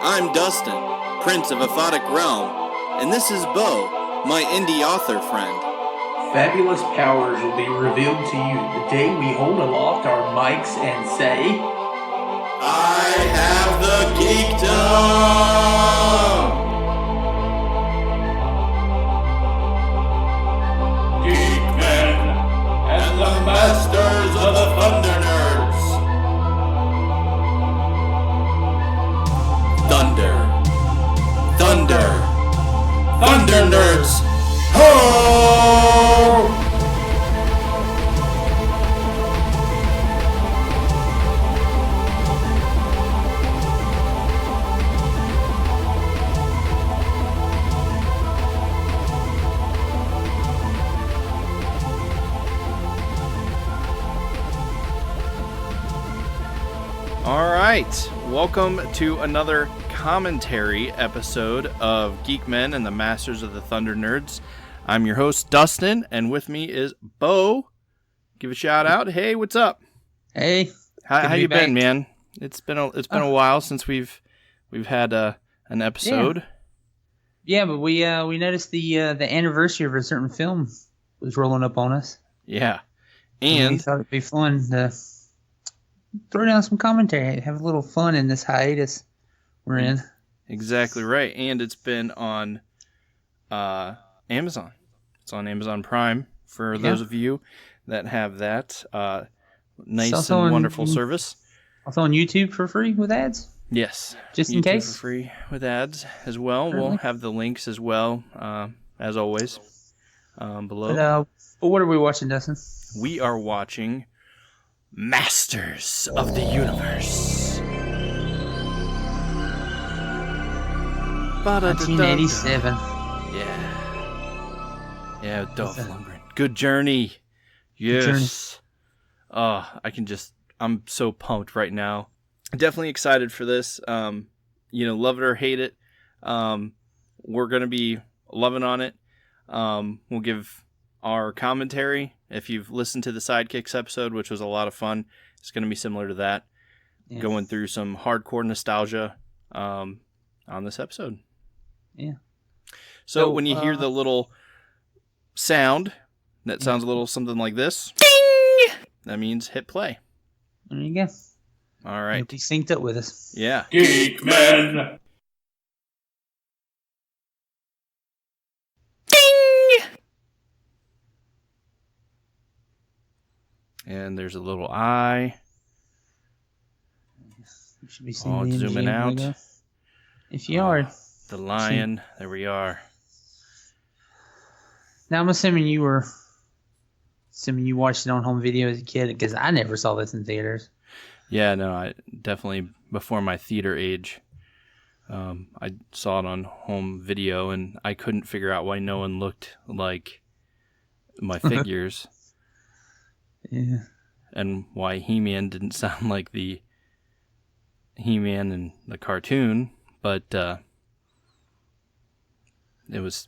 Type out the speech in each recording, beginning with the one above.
I'm Dustin, Prince of Aphotic Realm, and this is Bo, my indie author friend. Fabulous powers will be revealed to you the day we hold aloft our mics and say, I have the geekdom! Geekmen and the Masters of the Thunder Nerds. Thunder. Thunder. Thunder Nerds! Ho! All right, welcome to another commentary episode of Geekmen and the Masters of the Thunder Nerds. I'm your host, Dustin, and with me is Bo. Give a shout out. Hey, what's up? Hey, How you been, man? It's been a while since we've had an episode. Yeah, but we noticed the anniversary of a certain film was rolling up on us. Yeah, And we and thought it'd be fun to throw down some commentary, have a little fun in this hiatus we're in. exactly right. And it's been on Amazon. It's on Amazon Prime for those of you that have that nice also and on- wonderful service. Also on YouTube for free with ads, Yes. just in YouTube case. for free with ads as well. We'll Certainly. have the links as well, as always, below. But what are we watching, Dustin? We are watching Masters of the Universe. 1987. Yeah. Yeah, Dolph Lundgren. Good journey. Yes. journey. I'm so pumped right now. Definitely excited for this. Love it or hate it. We're going to be loving on it. We'll give our commentary. If you've listened to the Sidekicks episode, which was a lot of fun, it's going to be similar to that. Yeah. Going through some hardcore nostalgia on this episode. Yeah. So when you hear the little sound, that sounds a little something like this. Ding! That means hit play. There you go. All right. Be synced up with us. Yeah. Geekmen. And there's a little eye. You should be seeing Oh, the it's MGM zooming out. logo. If you are. The lion. There we are. Now I'm assuming you watched it on home video as a kid, because I never saw this in theaters. Yeah, no, I definitely before my theater age. I saw it on home video, and I couldn't figure out why no one looked like my figures, Yeah. and why He-Man didn't sound like the He-Man in the cartoon. But it was,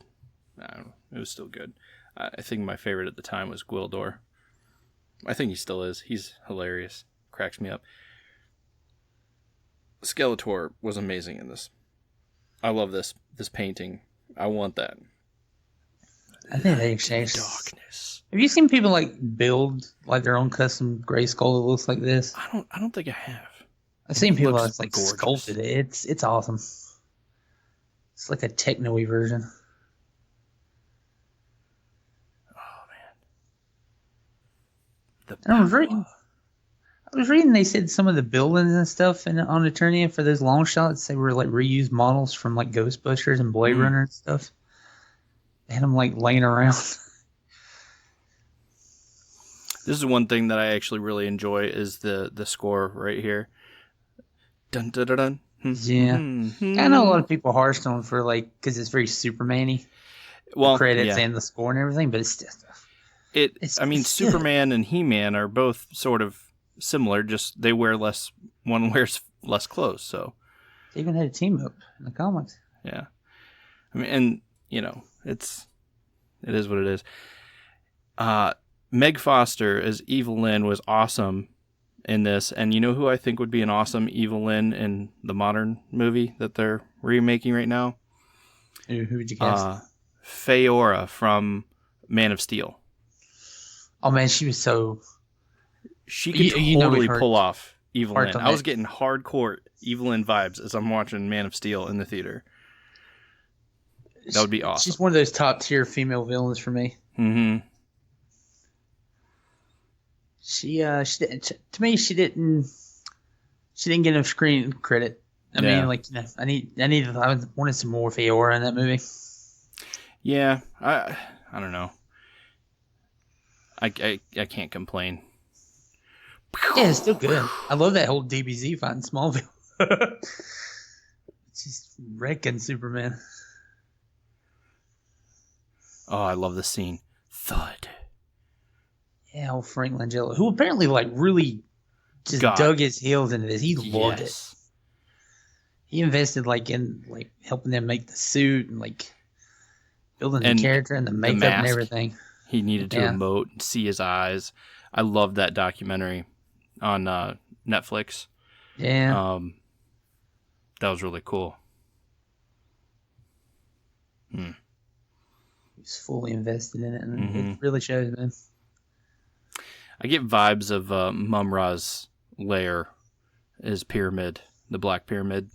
I don't know, it was still good. I think my favorite at the time was Gwildor. I think he still is. He's hilarious. Cracks me up. Skeletor was amazing in this. I love this painting. I want that. I think they actually. Darkness. Have you seen people build their own custom Grayskull that looks like this? I don't think I have. I've seen people looks that's gorgeous. sculpted it. It's awesome. It's like a techno-y version. Oh man. And I was reading. They said some of the buildings and stuff on Eternia for those long shots, they were reused models from Ghostbusters and Blade Runner and stuff. They had them laying around. This is one thing that I actually really enjoy is the score right here. Dun dun dun dun. Yeah. I know a lot of people harshed on for because it's very Superman-y. Well, Credits yeah. and the score and everything, but it's just It's good. Superman and He-Man are both sort of similar, just they wear less. One wears less clothes, so they even had a team up in the comics. yeah. I mean, and it is what it is. Meg Foster as Evil Lynn was awesome in this. And you know who I think would be an awesome Evelyn in the modern movie that they're remaking right now? Who would you guess? Feora from Man of Steel. Oh man, she was so. She could totally pull off Evelyn. I was getting hardcore Evelyn vibes as I'm watching Man of Steel in the theater. That would be awesome. She's one of those top tier female villains for me. Mm-hmm. To me, she didn't get enough screen credit. I mean, like, you know, I wanted some more Feora in that movie. Yeah, I don't know. I can't complain. Yeah, it's still good. I love that whole DBZ fight in Smallville. Just wrecking Superman. Oh, I love this scene. Thud. Yeah, old Frank Langella, who apparently like really just dug his heels into this. He loved it. He invested like in like helping them make the suit and like building the character and the makeup and everything. He needed to emote and see his eyes. I love that documentary on Netflix. Yeah. That was really cool. He's fully invested in it, and it really shows, man. I get vibes of Mum-Ra's lair, his pyramid, the Black Pyramid,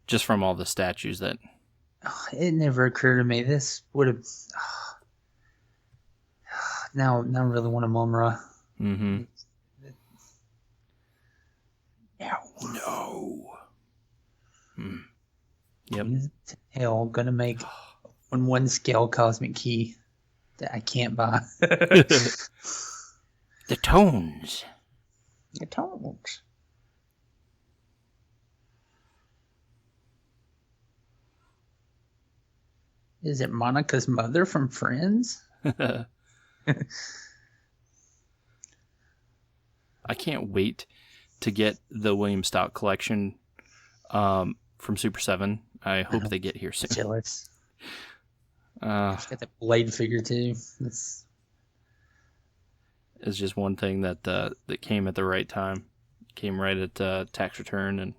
just from all the statues that. Oh, it never occurred to me. This would have. Now I really want a Mum-Ra. Mm-hmm. No. Yep. Hell, gonna make one scale cosmic key that I can't buy. The tones. The tones. Is it Monica's mother from Friends? I can't wait to get the William Stout collection from Super 7. I hope they get here soon. Jealous. She's got that Blade figure too. It's just one thing that that came at the right time. Came right at tax return, and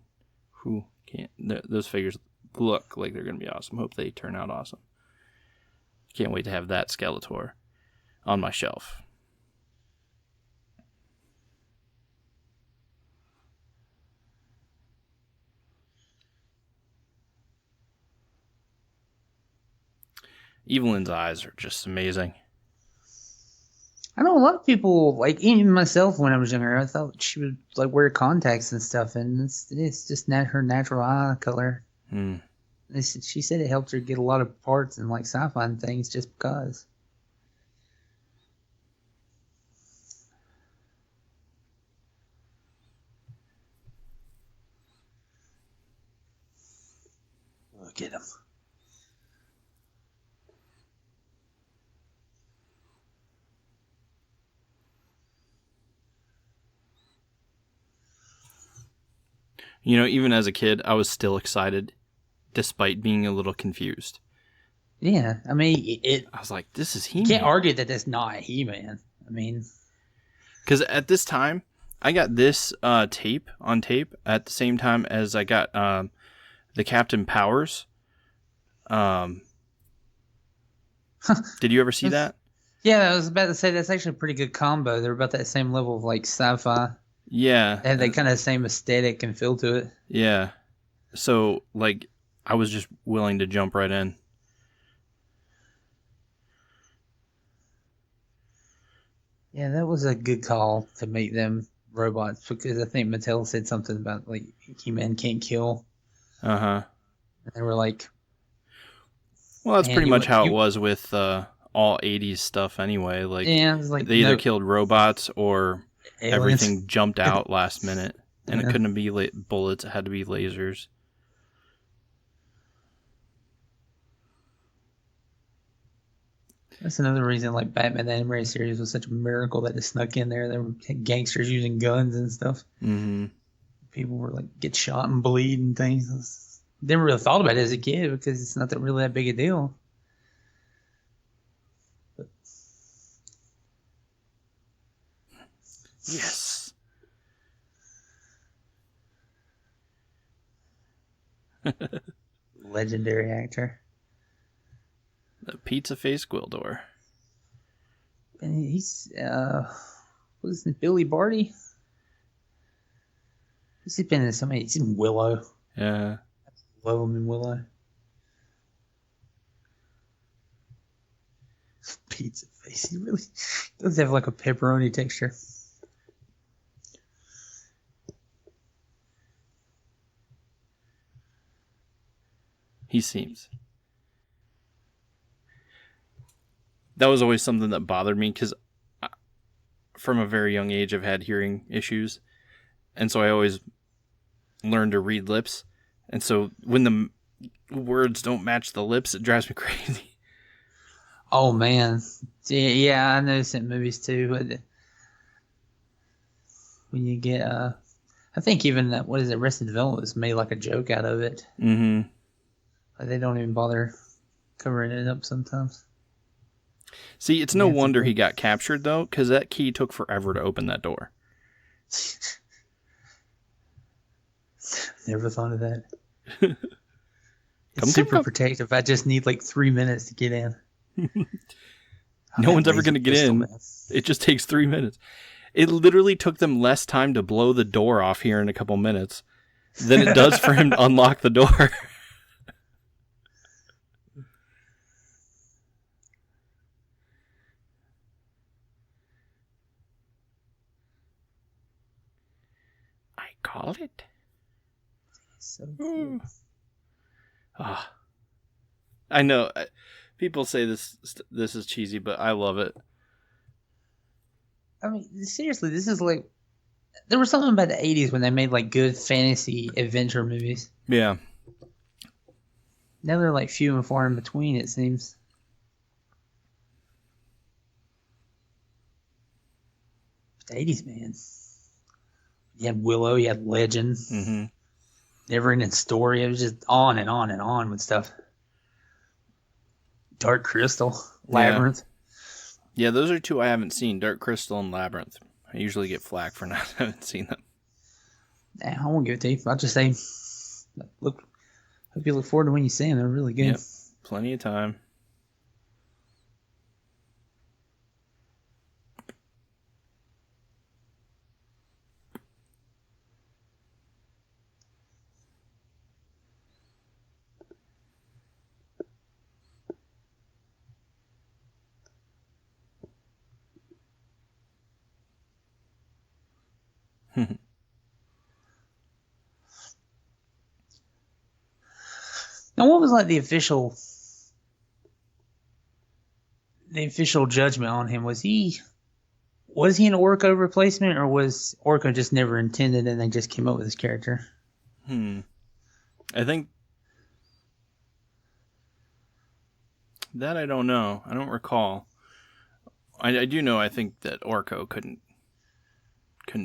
those figures look like they're going to be awesome. Hope they turn out awesome. Can't wait to have that Skeletor on my shelf. Evelyn's eyes are just amazing. I know a lot of people, like even myself when I was younger, I thought she would like wear contacts and stuff, and it's just not her natural eye color. She said it helped her get a lot of parts and like sci-fi and things just because. Look at him. You know, even as a kid, I was still excited, despite being a little confused. Yeah, I mean, I was like, "This is He-Man." You can't argue that that's not He-Man. I mean, because at this time, I got this tape at the same time as I got the Captain Powers. Did you ever see that? Yeah, I was about to say that's actually a pretty good combo. They're about that same level of like sci-fi. Yeah. They have that kind of same aesthetic and feel to it. Yeah. So, like, I was just willing to jump right in. Yeah, that was a good call to make them robots because I think Mattel said something about, like, He-Man can't kill. Uh-huh. And they were like... Well, that's pretty much how it was with all 80s stuff anyway. Like, yeah, it was like they either killed robots or... aliens. Everything jumped out last minute, and it couldn't be bullets. It had to be lasers. That's another reason, like, Batman the Animated Series was such a miracle that it snuck in there. There were gangsters using guns and stuff. Mm-hmm. People were, like, get shot and bleed and things. Never really thought about it as a kid because it's not really that big a deal. Yes. Legendary actor. The pizza face Gwildor. And he's what is it, Billy Barty? He's been in so many. He's in Willow. Yeah. Love him in Willow. Pizza face. He really does have like a pepperoni texture. He seems. That was always something that bothered me because from a very young age I've had hearing issues. And so I always learned to read lips. And so when the words don't match the lips, it drives me crazy. Oh man, yeah, I noticed in movies too. But when you get, I think even that, what is it, Arrested Development was made like a joke out of it. Mm-hmm. Like they don't even bother covering it up sometimes. See, it's no wonder he got captured though, because that key took forever to open that door. Never thought of that. It's super protective. I just need like 3 minutes to get in. No one's ever going to get in. It just takes 3 minutes. It literally took them less time to blow the door off here in a couple minutes than it does for him to unlock the door. I call it. So cool. I know people say this is cheesy, but I love it. I mean, seriously, this is like, there was something about the 80s when they made like good fantasy adventure movies. Yeah. Now they're like few and far in between, it seems. The 80s, man. You had Willow, you had Legend. Mm-hmm. Never-ending Story. It was just on and on and on with stuff. Dark Crystal, Labyrinth. Yeah, those are two I haven't seen, Dark Crystal and Labyrinth. I usually get flack for not having seen them. Nah, I won't give it to you. I'll just say, hope you look forward to when you see them. They're really good. Yep, plenty of time. Now, what was like the official judgment on him? Was he an Orko replacement, or was Orko just never intended and they just came up with his character? I think that I don't know. I don't recall. I do know. I think that Orko couldn't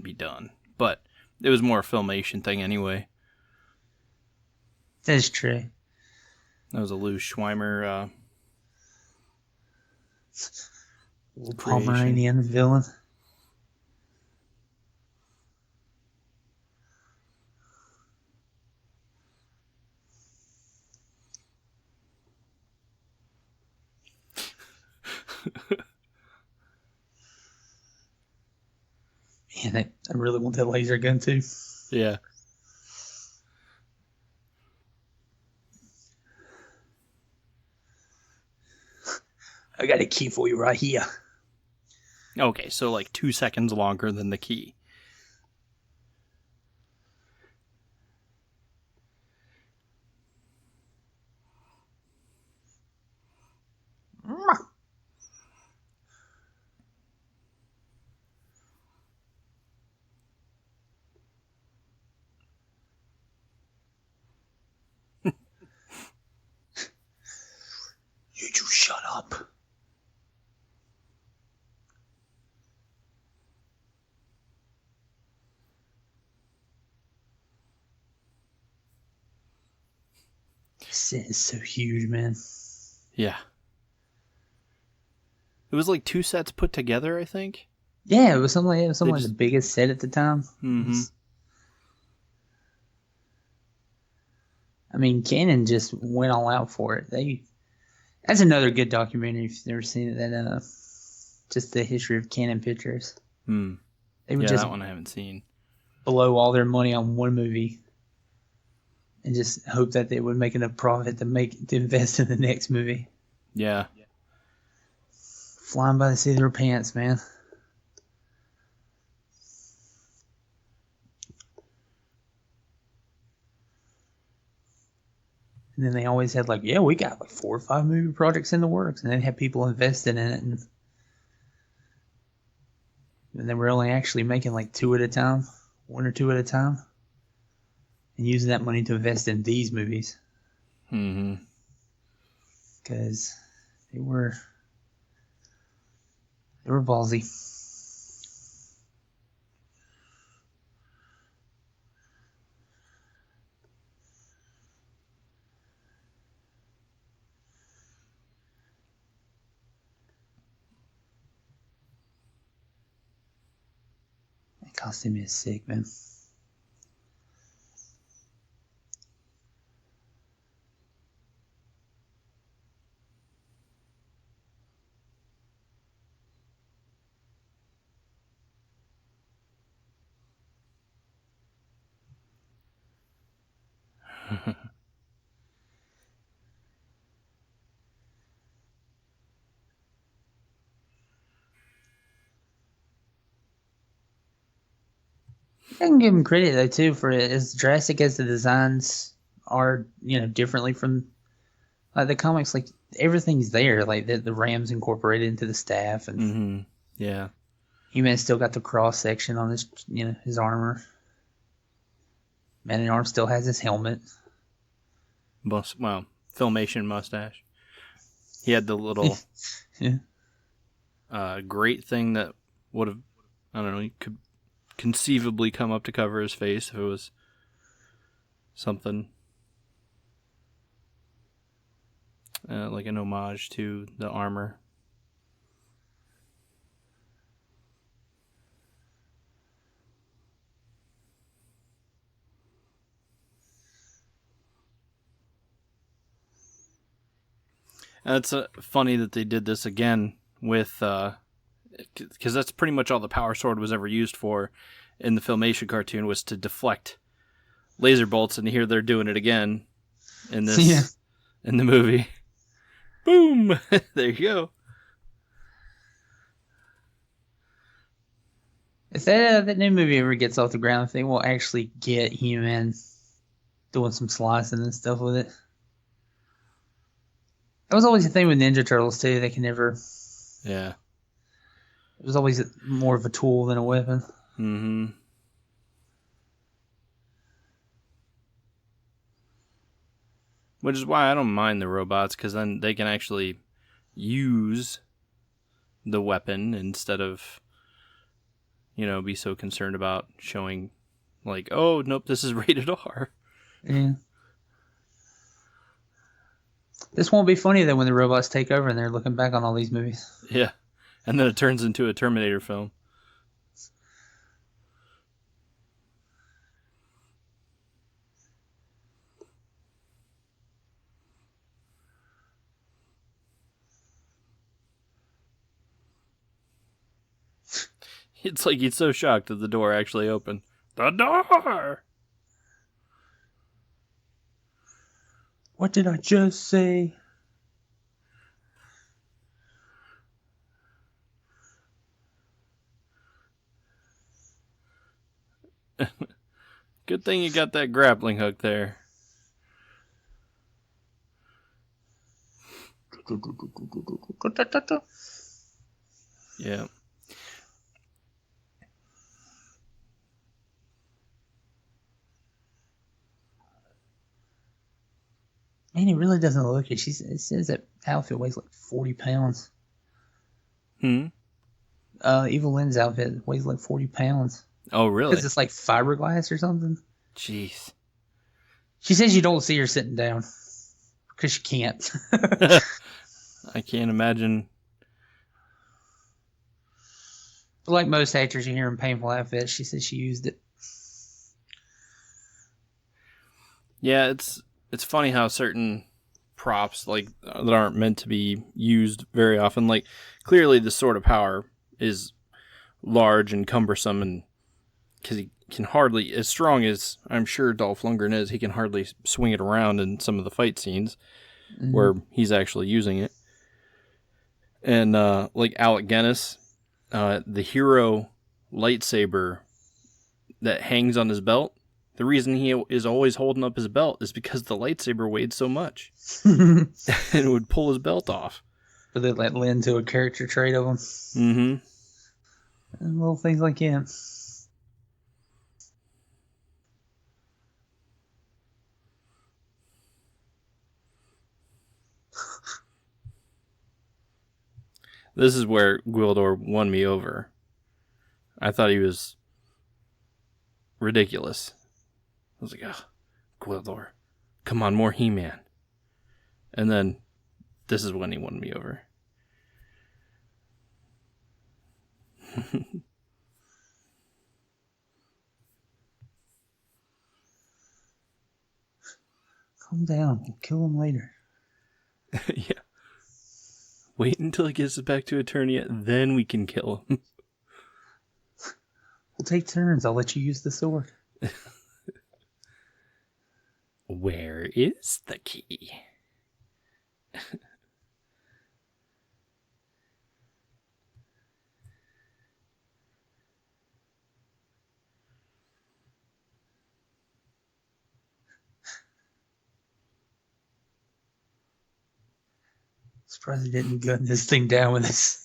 be done, but it was more a Filmation thing anyway. That's true. That was a Lou Schweimer Pomeranian villain. Man, I really want that laser gun too. Yeah. I got a key for you right here. Okay, so like 2 seconds longer than the key. You just shut up. This set is so huge, man. Yeah. It was like 2 sets put together, I think. Yeah, it was something like the biggest set at the time. Mm-hmm. I mean, Canon just went all out for it. That's another good documentary if you've never seen it. That just the history of Canon Pictures. Hmm. They would Yeah, just that one I haven't seen. blow all their money on one movie and just hope that they would make enough profit to invest in the next movie. Yeah. Flying by the seat of their pants, man. And then they always had like, yeah, we got like 4 or 5 movie projects in the works, and then had people invested in it, and they were only actually making like 2 at a time, 1 or 2 at a time, and using that money to invest in these movies. Mm-hmm. Because they were ballsy. That costume is sick, man. I can give him credit though too for as drastic as the designs are, differently from like the comics. Like everything's there, like the Rams incorporated into the staff, and Mm-hmm. Yeah. He-Man's still got the cross section on his, his armor. Man-at-Arms still has his helmet. Well, Filmation mustache. He had the little Yeah. great thing that would have, I don't know, he could conceivably come up to cover his face if it was something like an homage to the armor. And it's funny that they did this again with, because that's pretty much all the Power Sword was ever used for in the Filmation cartoon, was to deflect laser bolts, and here they're doing it again in this in the movie. Boom! There you go. If that new movie ever gets off the ground, if they will actually get He-Man doing some slicing and stuff with it. That was always the thing with Ninja Turtles too. They can never. Yeah. It was always more of a tool than a weapon. Mm-hmm. Which is why I don't mind the robots, because then they can actually use the weapon instead of, be so concerned about showing, like, oh, nope, this is rated R. Yeah. This won't be funny though when the robots take over and they're looking back on all these movies. Yeah. And then it turns into a Terminator film. It's like he's so shocked that the door actually opened. The door! What did I just say? Good thing you got that grappling hook there. Yeah. Man, it really doesn't look it. It says that outfit weighs like 40 pounds. Evil Lynn's outfit weighs like 40 pounds. Oh, really? Because it's like fiberglass or something. Jeez. She says you don't see her sitting down. Because she can't. I can't imagine. But like most actors you hear in painful outfits, she says she used it. Yeah, it's it's funny how certain props like that aren't meant to be used very often. Like clearly, the Sword of Power is large and cumbersome, and because he can hardly, as strong as I'm sure Dolph Lundgren is, he can hardly swing it around in some of the fight scenes where he's actually using it. And like Alec Guinness, the hero lightsaber that hangs on his belt, the reason he is always holding up his belt is because the lightsaber weighed so much and it would pull his belt off. But they let lend to a character trait of him. Mm-hmm. And little things like that. This is where Gwildor won me over. I thought he was ridiculous. I was like, oh, Gwildor, come on, more He-Man. And then this is when he won me over. Calm down. We'll kill him later. Yeah. Wait until he gets back to Eternia, then we can kill him. We'll take turns. I'll let you use the sword. Where is the key? Surprised he didn't gun this thing down with this.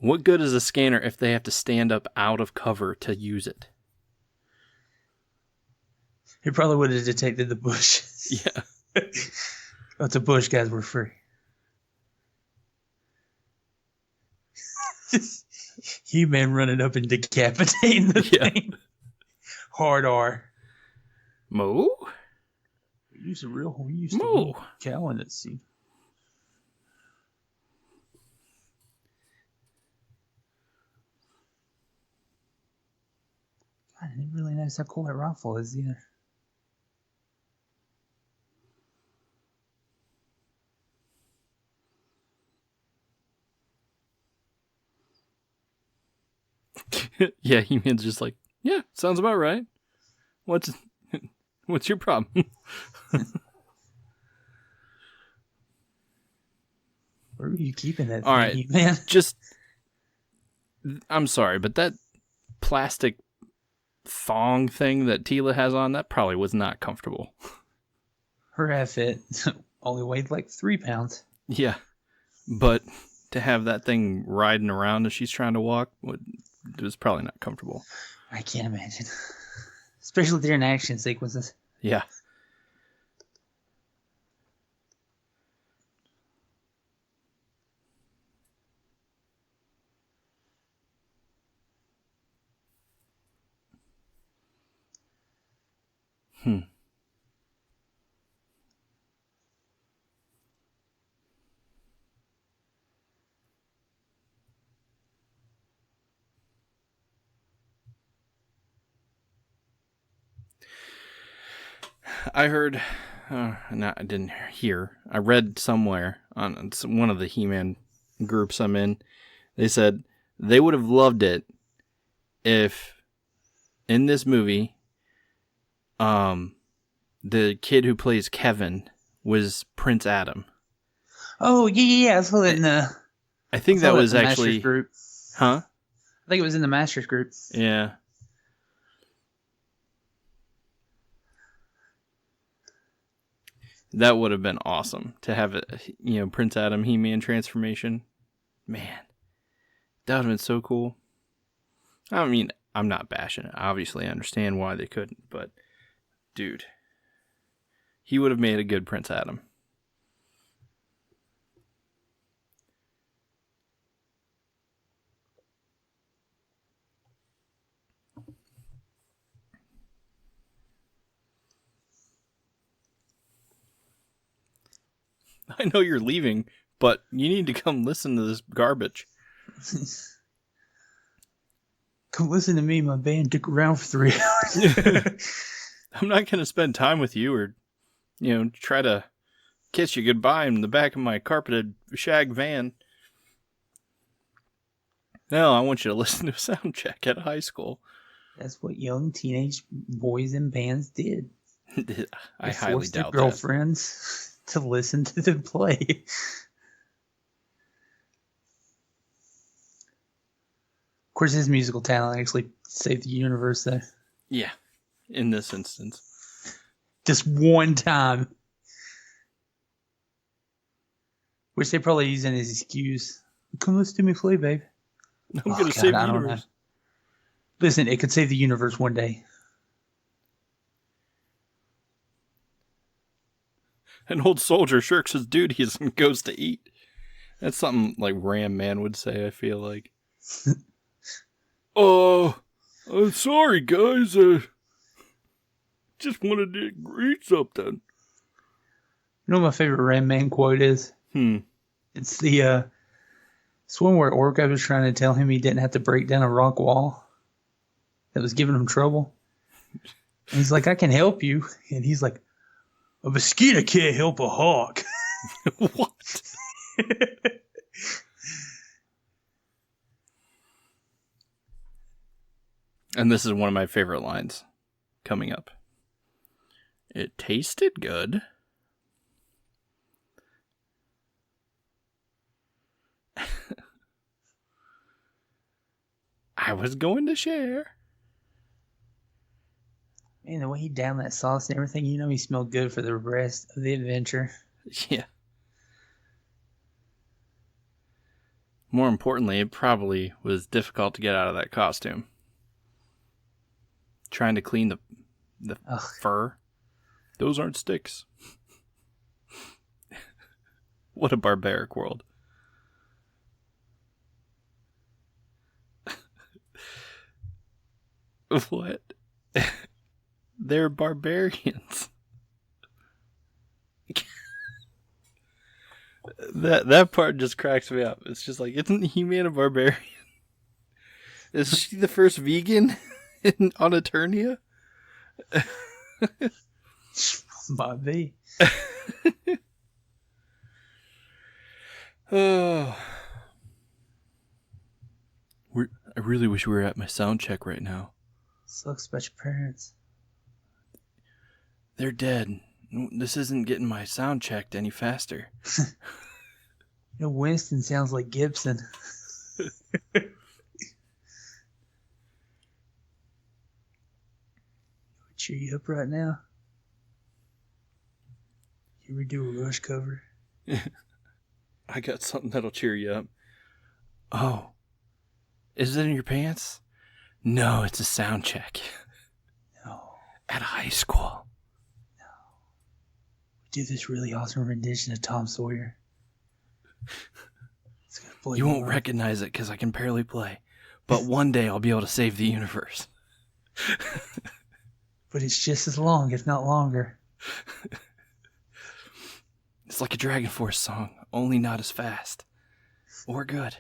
What good is a scanner if they have to stand up out of cover to use it? He probably would have detected the bush. Yeah. Oh, it's a bush, guys. We're free. He-Man running up and decapitating the thing. Hard R. Moo? We used to Moo. cow in that scene. God, I didn't really notice how cool that rifle is either. Yeah, He-Man's just like, yeah, sounds about right. What's your problem? Where are you keeping that All thing, right. He-Man? Just, I'm sorry, but that plastic thong thing that Tila has on, that probably was not comfortable. Her outfit only weighed like 3 pounds. Yeah, but to have that thing riding around as she's trying to walk, it was probably not comfortable. I can't imagine. Especially during action sequences. Yeah. I heard, no, I didn't hear. I read somewhere on one of the He-Man groups I'm in. They said they would have loved it if in this movie, the kid who plays Kevin was Prince Adam. Oh, yeah. I saw that in the... I think that was actually... Masters group. Huh? I think it was in the Masters group. Yeah. That would have been awesome to have a, Prince Adam He-Man transformation. Man, that would have been so cool. I mean, I'm not bashing it. Obviously, I understand why they couldn't, but dude, he would have made a good Prince Adam. I know you're leaving, but you need to come listen to this garbage. Come listen to me. My band took around for 3 hours. I'm not going to spend time with you or, try to kiss you goodbye in the back of my carpeted shag van. No, I want you to listen to a sound check at high school. That's what young teenage boys in bands did. I They highly forced their doubt that. girlfriends to listen to them play. Of course, his musical talent actually saved the universe there. Yeah, in this instance. Just one time. Which they probably use in his excuse. Come listen to me play, babe. I'm Oh, going to God, save the I don't know. universe. Listen, it could save the universe one day. An old soldier shirks his duties and goes to eat. That's something like Ram Man would say, I feel like. I'm sorry, guys. Just wanted to eat something. You know what my favorite Ram Man quote is? It's it's one where Orca was trying to tell him he didn't have to break down a rock wall that was giving him trouble. And he's like, I can help you. And he's like, a mosquito can't help a hawk. What? And this is one of my favorite lines coming up. It tasted good. I was going to share. Man, the way he downed that sauce and everything, he smelled good for the rest of the adventure. Yeah. More importantly, it probably was difficult to get out of that costume. Trying to clean the fur. Those aren't sticks. What a barbaric world. What? They're barbarians. That part just cracks me up. It's just like, isn't He-Man a barbarian? Is she the first vegan on Eternia? Might be. Oh. I really wish we were at my sound check right now. Sucks about your parents. They're dead. This isn't getting my sound checked any faster. Winston sounds like Gibson. Cheer you up right now. You redo a Rush cover. I got something that'll cheer you up. Oh. Is it in your pants? No, it's a sound check. No. At high school. We do this really awesome rendition of Tom Sawyer. It's gonna blow You your won't mind. recognize it because I can barely play. But one day I'll be able to save the universe. But it's just as long, if not longer. It's like a Dragon Force song, only not as fast. Or good.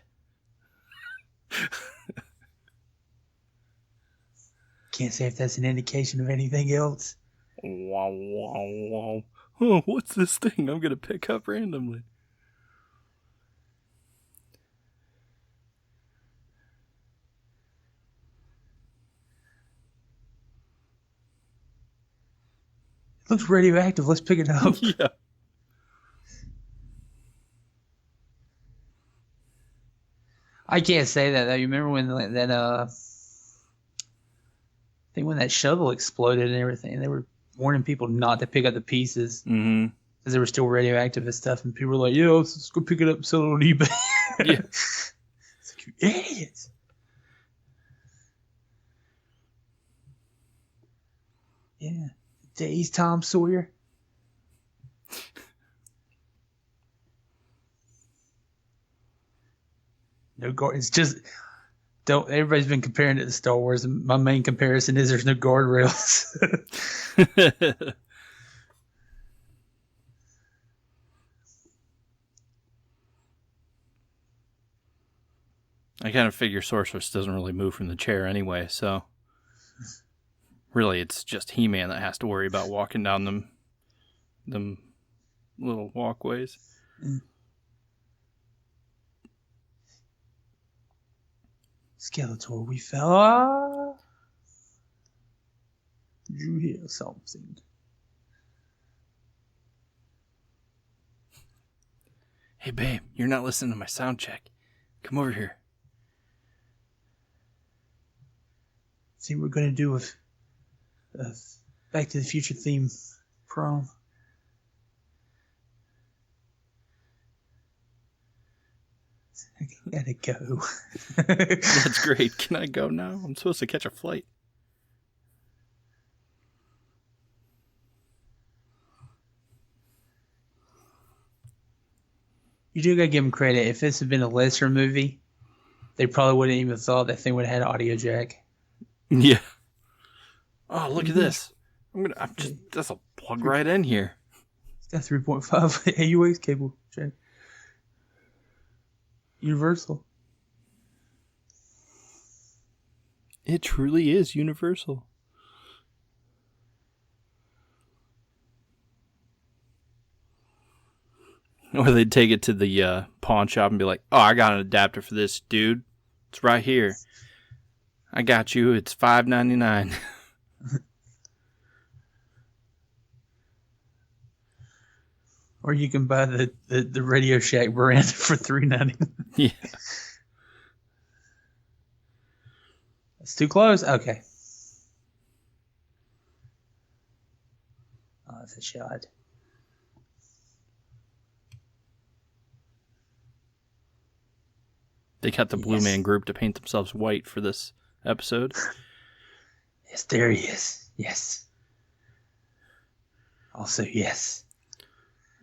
Can't say if that's an indication of anything else. Wow, wow, wow. Oh, what's this thing I'm going to pick up randomly? It looks radioactive. Let's pick it up. Yeah. I can't say that though. You remember when I think when that shovel exploded and everything, they were warning people not to pick up the pieces Mm-hmm. because they were still radioactive and stuff. And people were like, "Yo, let's go pick it up and sell it on eBay." Yeah. It's like, you idiots. Yeah. Days Tom Sawyer. No guard. It's just don't. Everybody's been comparing it to Star Wars. And my main comparison is there's no guardrails. I kind of figure Sorceress doesn't really move from the chair anyway, so really it's just He-Man that has to worry about walking down them little walkways. Skeletor, we fell. Did you hear something? Hey, babe, you're not listening to my sound check. Come over here. See what we're going to do with Back to the Future theme prom. I gotta go. That's great. Can I go now? I'm supposed to catch a flight. You do gotta give them credit. If this had been a lesser movie, they probably wouldn't even thought that thing would have had audio jack. Yeah. Oh, look at this. That's a plug right in here. It's got 3.5 AUX cable jack. Universal. It truly is universal. Or they'd take it to the pawn shop and be like, oh, I got an adapter for this, dude. It's right here. I got you. It's $5.99. Or you can buy the Radio Shack brand for $3.99. Yeah. It's too close? Okay. Oh, that's a shot. They got the Blue Man Group to paint themselves white for this episode. Yes, there he is. Yes. Also, yes.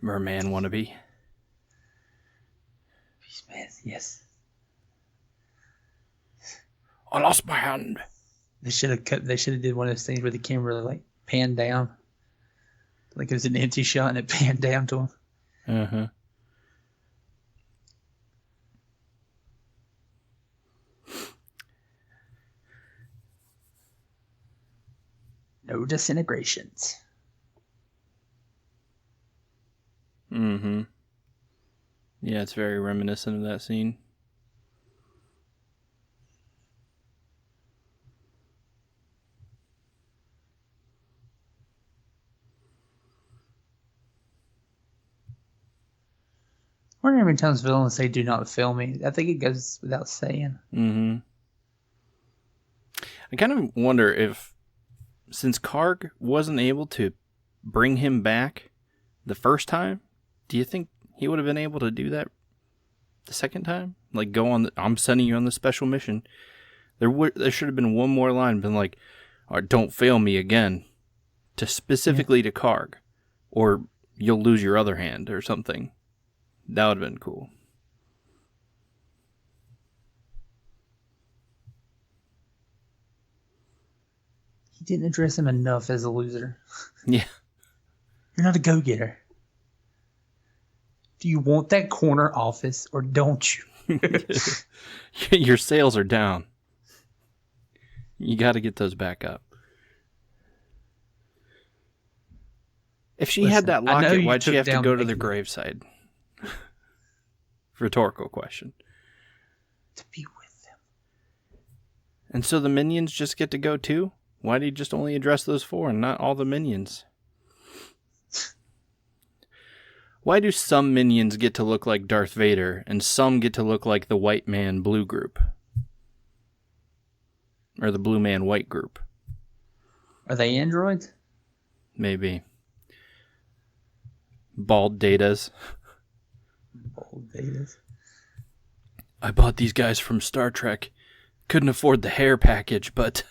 Merman wannabe. Beastman, yes. I lost my hand. They should have did one of those things where the camera like panned down. Like it was an empty shot and it panned down to him. Uh-huh. No disintegrations. Mm-hmm. Yeah, it's very reminiscent of that scene. I wonder how many times villains say "do not fail me." I think it goes without saying. Mm-hmm. I kind of wonder if, since Karg wasn't able to bring him back the first time, do you think he would have been able to do that the second time? Like, go on, I'm sending you on this special mission. There should have been one more line, been like, or don't fail me again, to specifically to Karg, or you'll lose your other hand or something. That would have been cool. He didn't address him enough as a loser. Yeah. You're not a go-getter. Do you want that corner office or don't you? Your sales are down. You got to get those back up. If she had that locket, why'd she have to go to the graveside? Rhetorical question. To be with them. And so the minions just get to go too? Why did he just only address those four and not all the minions? Why do some minions get to look like Darth Vader and some get to look like the White Man Blue group? Or the Blue Man White group? Are they androids? Maybe. Bald Datas. Bald Datas. I bought these guys from Star Trek. Couldn't afford the hair package, but...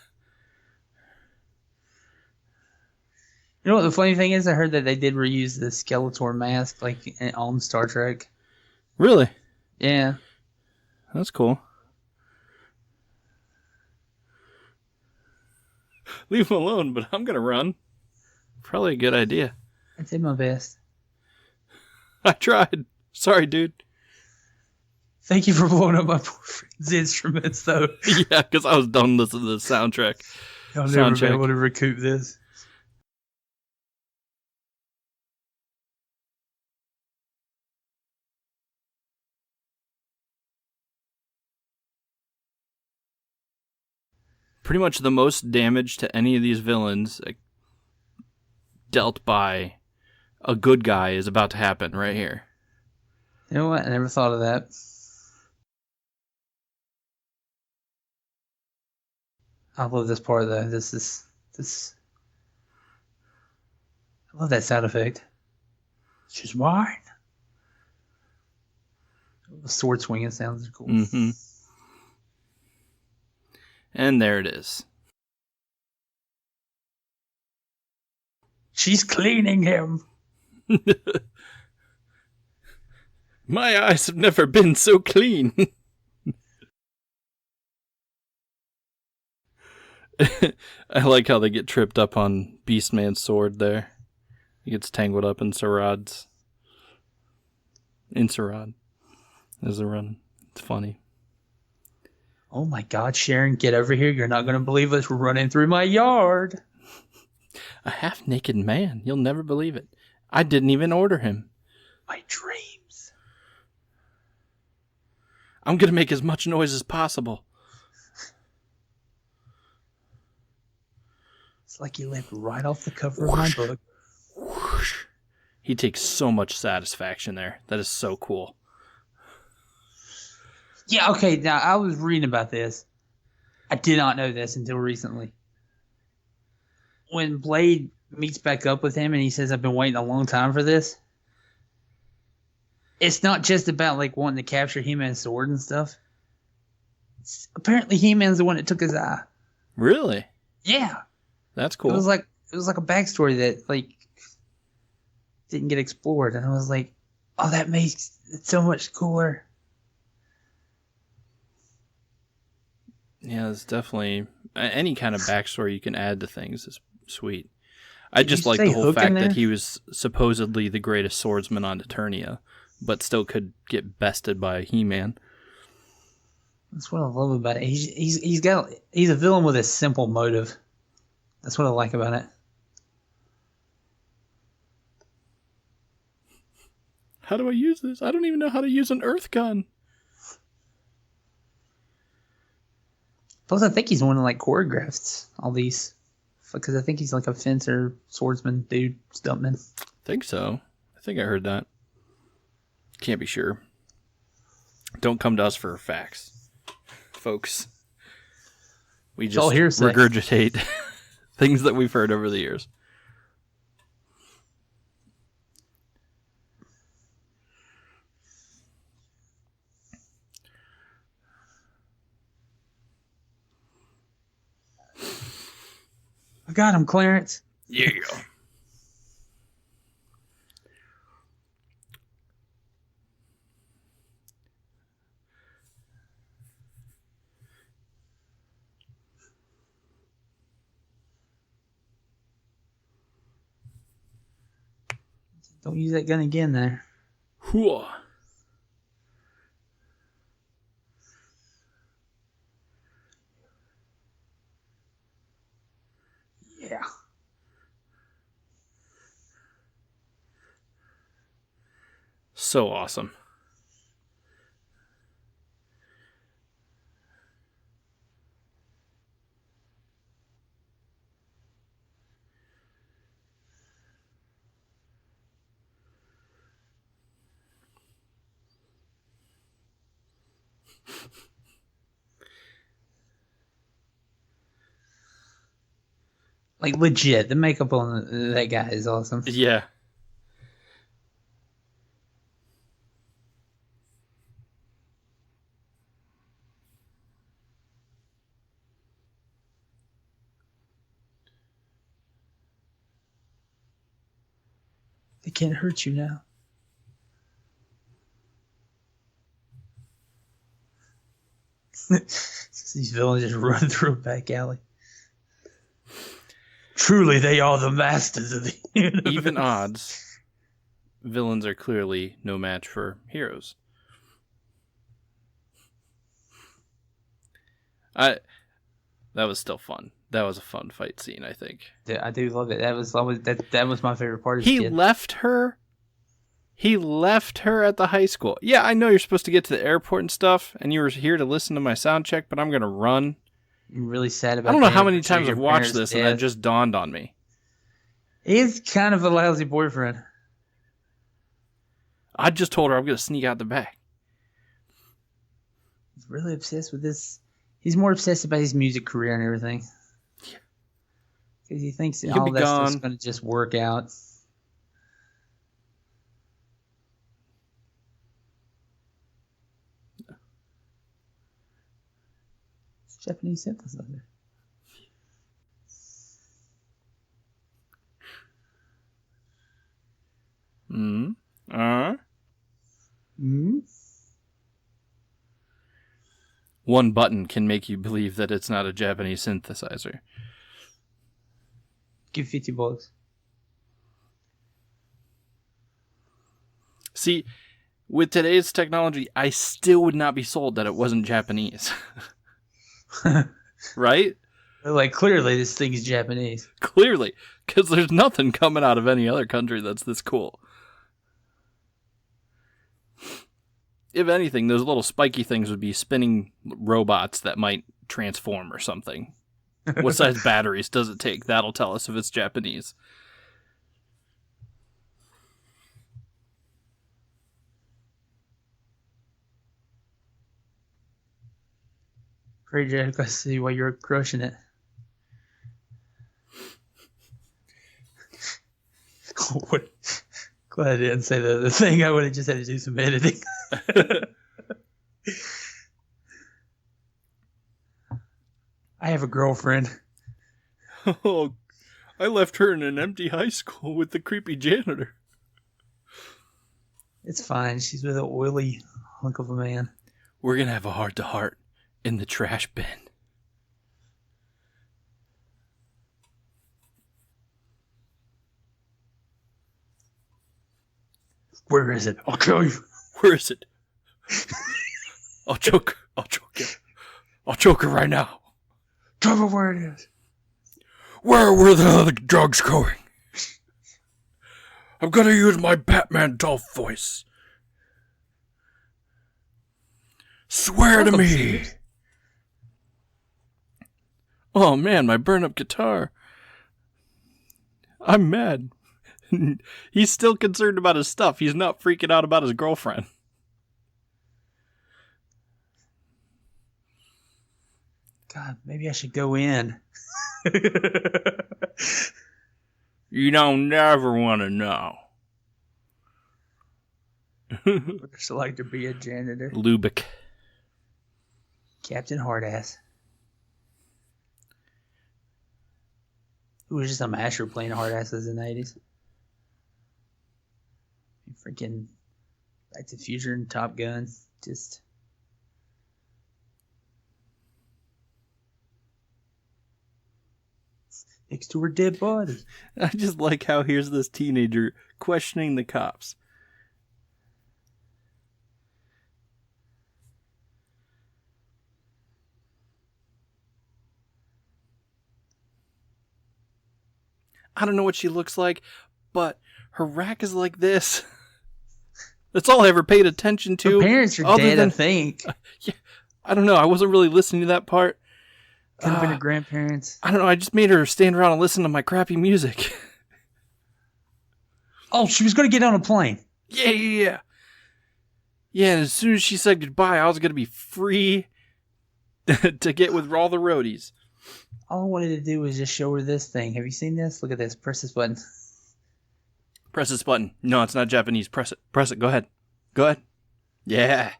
You know what the funny thing is? I heard that they did reuse the Skeletor mask like on Star Trek. Really? Yeah. That's cool. Leave him alone, but I'm going to run. Probably a good idea. I did my best. I tried. Sorry, dude. Thank you for blowing up my poor friend's instruments, though. Yeah, because I was done listening to the soundtrack. I'll never be Soundcheck. able to recoup this. Pretty much the most damage to any of these villains dealt by a good guy is about to happen right here. You know what? I never thought of that. I love this part though. This. I love that sound effect. She's mine. The sword swinging sounds are cool. Mm-hmm. And there it is. She's cleaning him. My eyes have never been so clean. I like how they get tripped up on Beastman's sword there. He gets tangled up in Sarad's. In Sarad. As they're running. It's funny. Oh my God, Sharon, get over here. You're not going to believe us running through my yard. A half-naked man. You'll never believe it. I didn't even order him. My dreams. I'm going to make as much noise as possible. It's like you leapt right off the cover of my book. Whoosh. He takes so much satisfaction there. That is so cool. Yeah, okay, now I was reading about this. I did not know this until recently. When Blade meets back up with him and he says, I've been waiting a long time for this, it's not just about like wanting to capture He-Man's sword and stuff. Apparently He-Man's the one that took his eye. Really? Yeah. That's cool. It was like a backstory that like didn't get explored, and I was like, oh, that makes it so much cooler. Yeah, it's definitely any kind of backstory you can add to things is sweet. I just like the whole fact that he was supposedly the greatest swordsman on Eternia, but still could get bested by He-Man. That's what I love about it. He's a villain with a simple motive. That's what I like about it. How do I use this? I don't even know how to use an earth gun. Plus, I think he's the one that like choreographs all these, because I think he's like a fencer, swordsman, dude, stuntman. I think so. I think I heard that. Can't be sure. Don't come to us for facts, folks. We just regurgitate things that we've heard over the years. I got him, Clarence. Yeah. Don't use that gun again there. Hooah. Yeah. So awesome. Like legit, the makeup on that guy is awesome. Yeah. They can't hurt you now. These villains just run through a back alley. Truly, they are the masters of the universe. Even odds, villains are clearly no match for heroes. That was still fun. That was a fun fight scene, I think. I do love it. That was my favorite part of He the kid. left her. He left her at the high school. Yeah, I know you're supposed to get to the airport and stuff, and you were here to listen to my sound check, but I'm gonna run. I'm really sad about I don't know the how many anniversary of times your I've watched parents' this, and that death. just dawned on me. He's kind of a lousy boyfriend. I just told her I'm gonna sneak out the back. He's really obsessed with this. He's more obsessed about his music career and everything. Because he thinks He'll all be that stuff's gone. going to just work out. Japanese synthesizer. Hmm? One button can make you believe that it's not a Japanese synthesizer. Give $50. See, with today's technology, I still would not be sold that it wasn't Japanese. Right? Like, clearly this thing is Japanese. Clearly. Because there's nothing coming out of any other country that's this cool. If anything, those little spiky things would be spinning robots that might transform or something. What size batteries does it take? That'll tell us if it's Japanese. Great, Jack. I see why you're crushing it. What? Glad I didn't say the thing. I would have just had to do some editing. I have a girlfriend. Oh, I left her in an empty high school with the creepy janitor. It's fine. She's with an oily hunk of a man. We're going to have a heart-to-heart in the trash bin. Where is it? I'll kill you. Where is it? I'll choke her. I'll choke her right now. Tell me where it is. Where were the other drugs going? I'm gonna use my Batman doll voice. Swear to me. Oh man, my burn up guitar. I'm mad. He's still concerned about his stuff. He's not freaking out about his girlfriend. God, maybe I should go in. You don't never want to know. Would just like to be a janitor. Lubick. Captain Hardass. Who was just a master playing Hardasses in the 80s. Freaking Back to the Future and Top Gun. Just... next to her dead body. I just like how here's this teenager questioning the cops. I don't know what she looks like, but her rack is like this. That's all I ever paid attention to. Her parents are other dead, than- I think. Yeah, I don't know. I wasn't really listening to that part. Could have been her grandparents. I don't know. I just made her stand around and listen to my crappy music. Oh, she was going to get on a plane. Yeah. Yeah, and as soon as she said goodbye, I was going to be free to get with all the roadies. All I wanted to do was just show her this thing. Have you seen this? Look at this. Press this button. Press this button. No, it's not Japanese. Press it. Press it. Go ahead. Go ahead. Yeah.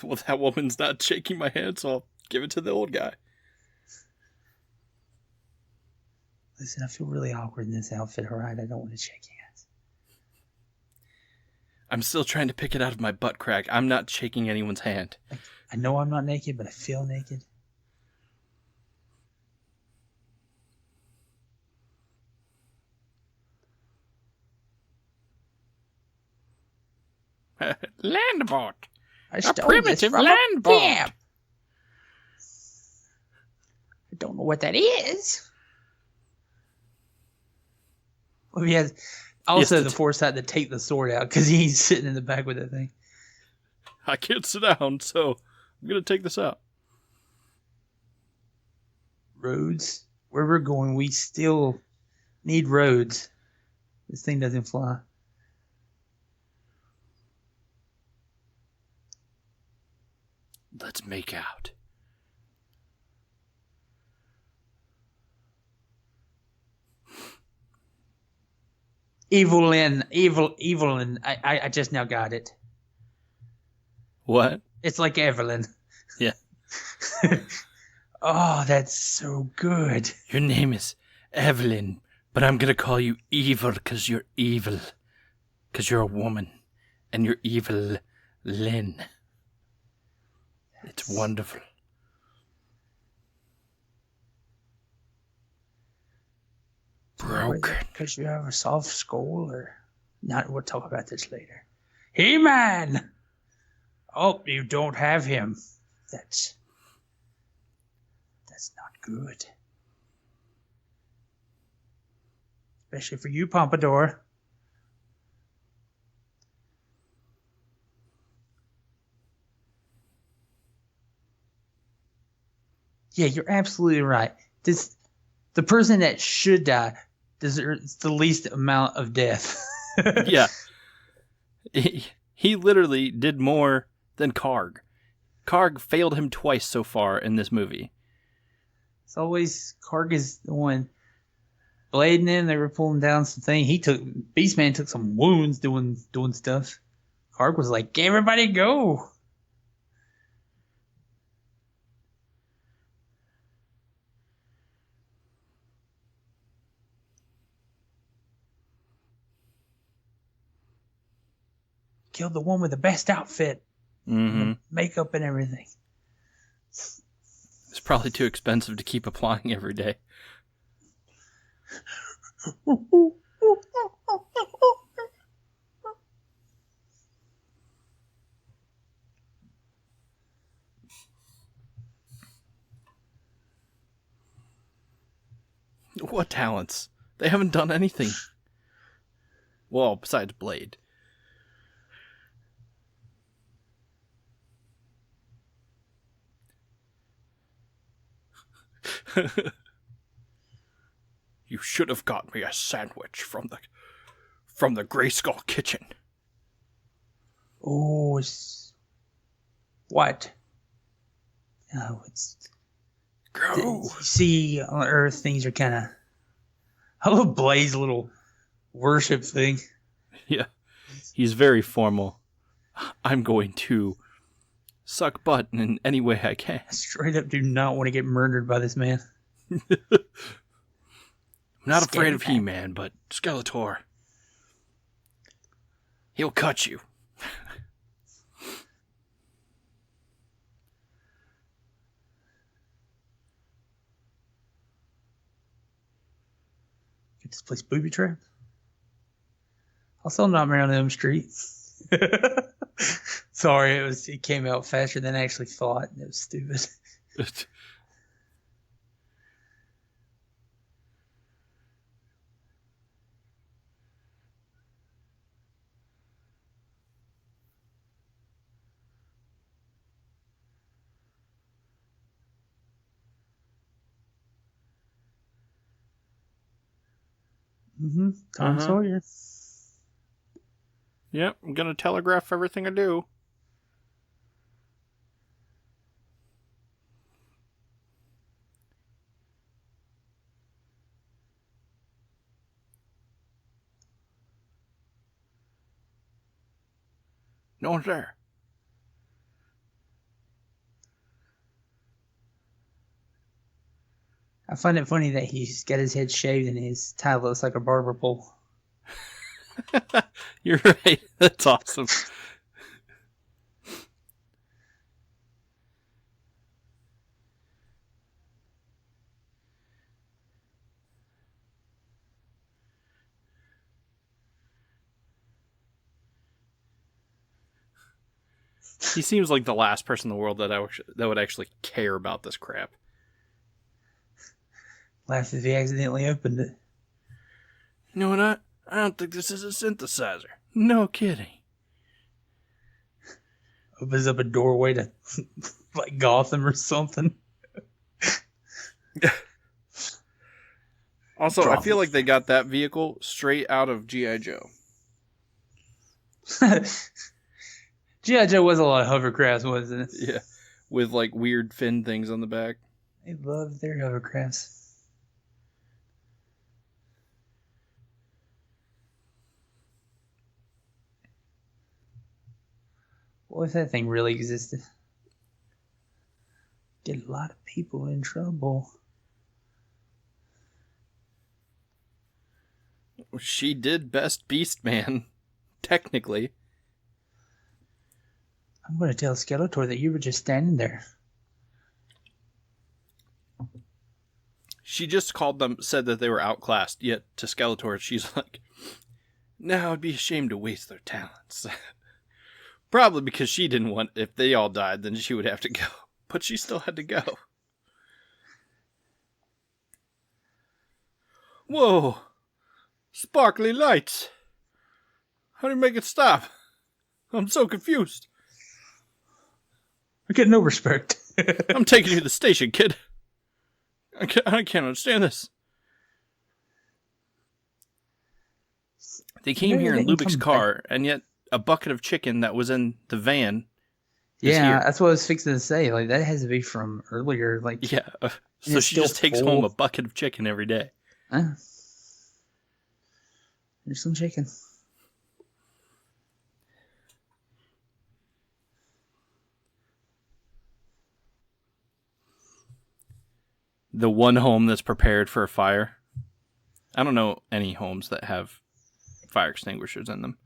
Well, that woman's not shaking my hand, so I'll give it to the old guy. Listen, I feel really awkward in this outfit, alright? I don't want to shake hands. I'm still trying to pick it out of my butt crack. I'm not shaking anyone's hand. I know I'm not naked, but I feel naked. Landbot. I stole primitive this from land a bot. camp. I don't know what that is. Well, he has also Yes, the foresight to take the sword out because he's sitting in the back with that thing. I can't sit down, so I'm going to take this out. Roads. Where we're going, we still need roads. This thing doesn't fly. Let's make out. Evelyn. I just now got it. What? It's like Evelyn. Yeah. Oh, that's so good. Your name is Evelyn, but I'm going to call you Evil because you're evil. Because you're a woman. And you're evil, Lynn. It's wonderful. Broken. Because you have a soft skull, or not? We'll talk about this later. He-Man. Oh, you don't have him. That's not good. Especially for you, Pompadour. Yeah, you're absolutely right. The person that should die deserves the least amount of death. Yeah. He literally did more than Karg. Karg failed him twice so far in this movie. It's always Karg is the one. Blade and them, they were pulling down some thing. Beastman took some wounds doing stuff. Karg was like, everybody go. Killed the one with the best outfit. Mm-hmm. Makeup and everything. It's probably too expensive to keep applying every day. What talents? They haven't done anything. Well, besides Blade. You should have got me a sandwich from the Grayskull kitchen. Oh, what? Oh, it's... Go. See, on Earth, things are kind of... I love Blade's little worship thing. Yeah, he's very formal. I'm going to suck butt in any way I can. I straight up do not want to get murdered by this man. I'm not afraid of Skeletor. He-Man, but Skeletor. He'll cut you. Get this place booby trapped. Also, Nightmare on Elm Street. Sorry, it came out faster than I actually thought. It was stupid. Tom Uh-huh. Sawyer. Yep, I'm gonna telegraph everything I do. No one's there. I find it funny that he's got his head shaved and his tie looks like a barber pole. You're right. That's awesome. He seems like the last person in the world that would actually care about this crap. Laugh if he accidentally opened it. You know what? I don't think this is a synthesizer. No kidding. Opens up a doorway to like Gotham or something. Also, I feel like they got that vehicle straight out of G.I. Joe. G.I. Joe was a lot of hovercrafts, wasn't it? Yeah. With like weird fin things on the back. They love their hovercrafts. What if that thing really existed? Get a lot of people in trouble. She did best Beast Man, technically. I'm going to tell Skeletor that you were just standing there. She just said that they were outclassed, yet to Skeletor, she's like, now I'd be ashamed to waste their talents. Probably because she didn't want, if they all died, then she would have to go. But she still had to go. Whoa! Sparkly lights! How do you make it stop? I'm so confused. I get no respect. I'm taking you to the station, kid. I can't understand this. They came here in Lubik's car, and yet a bucket of chicken that was in the van is yeah, here. that's what I was fixing to say. Like, that has to be from earlier. Like, Yeah, so she just takes home a bucket of chicken every day. There's some chicken. The one home that's prepared for a fire. I don't know any homes that have fire extinguishers in them.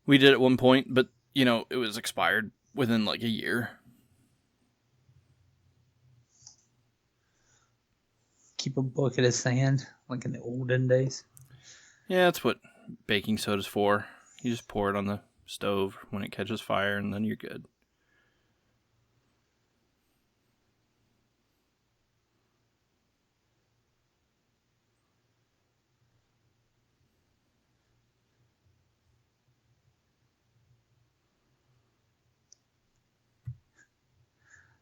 We did at one point, but, you know, it was expired within like a year. Keep a bucket of sand, like in the olden days. Yeah, that's what baking soda's for. You just pour it on the stove when it catches fire, and then you're good.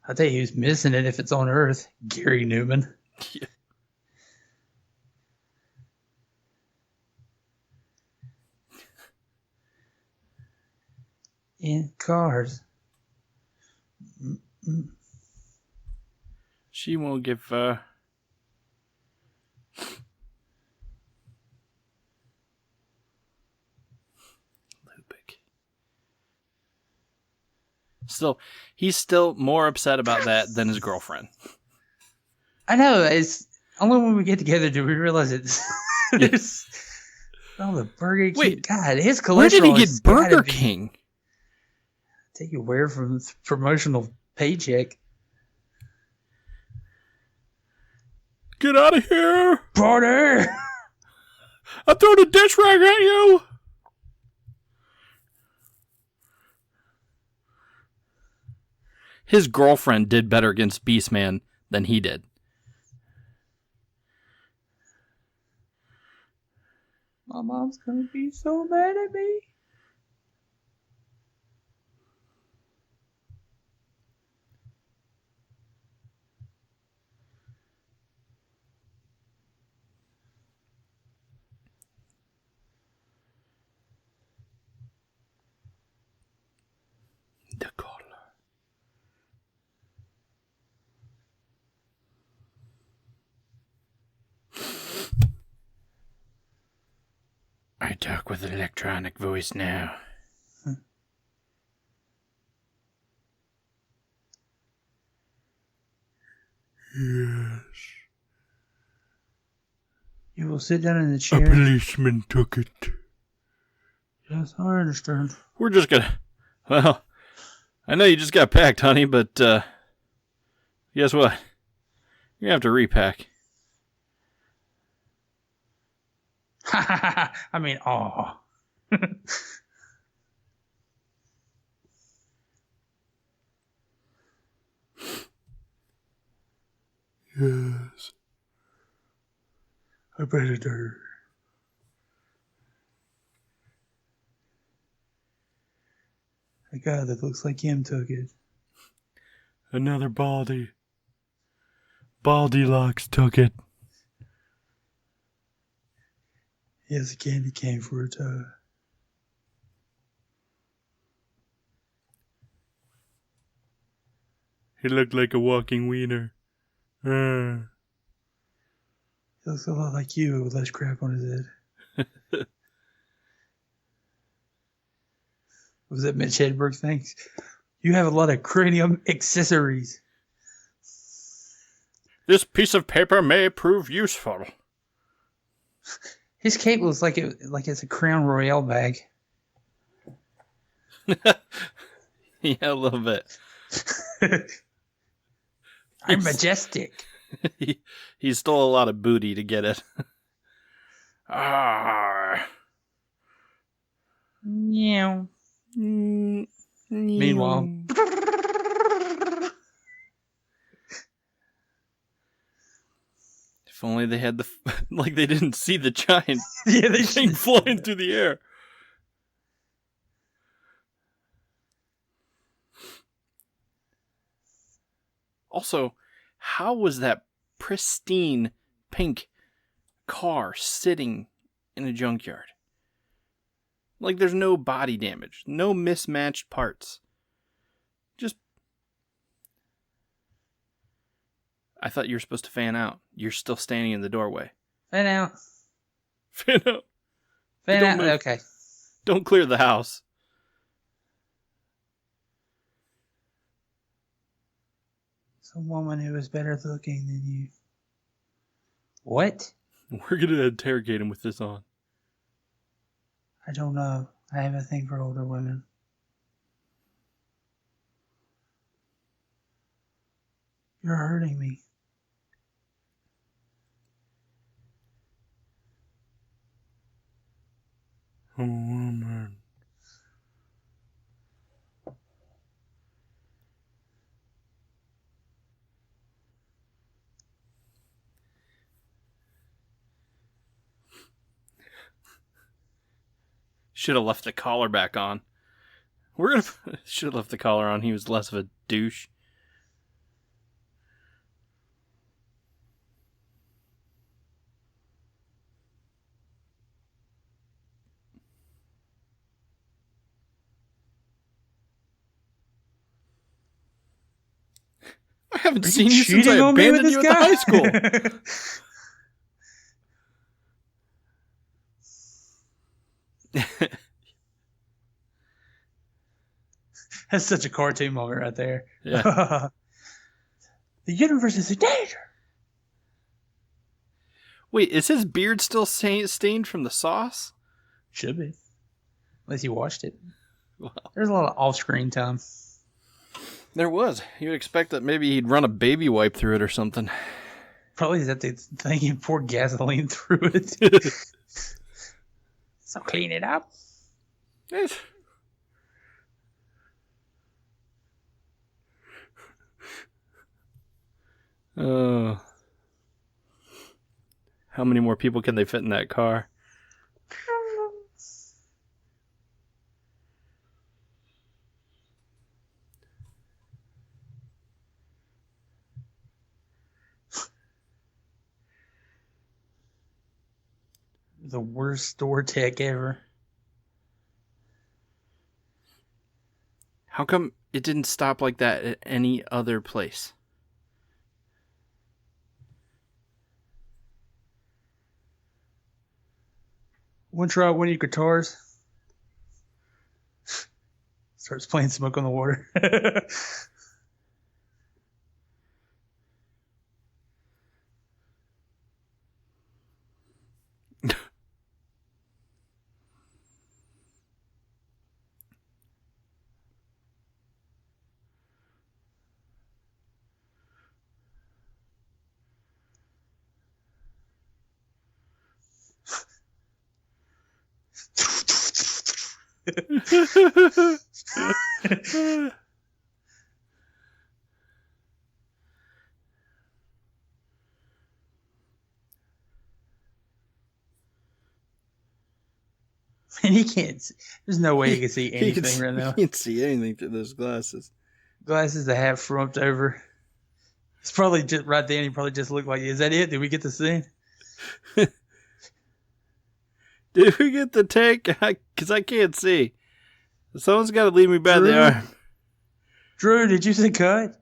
I'll tell you who's missing it if it's on Earth. Gary Newman. Yeah. In cars. She won't give, Lubick. Still, he's still more upset about that than his girlfriend. I know. It's only when we get together do we realize it's there's the Burger King. Wait, God, his cholesterol. Where did he get has gotta Burger be- King? Take away from the promotional paycheck. Get out of here! Brother! I threw the dish rag at you! His girlfriend did better against Beastman than he did. My mom's gonna be so mad at me. The color. I talk with an electronic voice now. Yes. You will sit down in the A chair. policeman took it. Yes, I understand. We're just gonna... Well, I know you just got packed, honey, but, guess what? You're gonna have to repack. I mean, oh. Yes. A predator. A guy that looks like him took it. Another Baldy. Baldylocks took it. He has a candy cane for a tie. He looked like a walking wiener. He looks a lot like you with less crap on his head. What was that Mitch Hedberg thing? You have a lot of cranium accessories. This piece of paper may prove useful. His cape looks like it's a Crown Royale bag. Yeah, a little bit. I'm majestic. He stole a lot of booty to get it. Meow. Meanwhile, If only they had like they didn't see the giant yeah, they thing should. flying through the air. Also, how was that pristine pink car sitting in a junkyard? Like there's no body damage, no mismatched parts. Just I thought you were supposed to fan out. You're still standing in the doorway. Fan out. Fan out. Fan Don't out. move. Okay. Don't clear the house. Some woman who is better looking than you. What? We're going to interrogate him with this on. I don't know. I have a thing for older women. You're hurting me. A woman. Should have left the collar back on. Should have left the collar on. He was less of a douche. I haven't seen you since I abandoned you at the high school. That's such a cartoon moment right there. Yeah. The universe is a danger. Wait, is his beard still stained from the sauce? Should be. Unless you watched it. Wow. There's a lot of off-screen time. There was. You'd expect that maybe he'd run a baby wipe through it or something. Probably that thing and poured gasoline through it. So clean it up. Yes. How many more people can they fit in that car? The worst store tech ever. How come it didn't stop like that at any other place? Want to try one of your guitars? Starts playing Smoke on the Water. And he can't. There's no way he can see He anything right now. He can't see anything through those glasses. Glasses, the hat slumped over. He's probably just right then. He probably just looked like, is that it? Did we get the scene? Did we get the take? Because I can't see. Someone's got to lead me by the arm. Drew, did you say cut?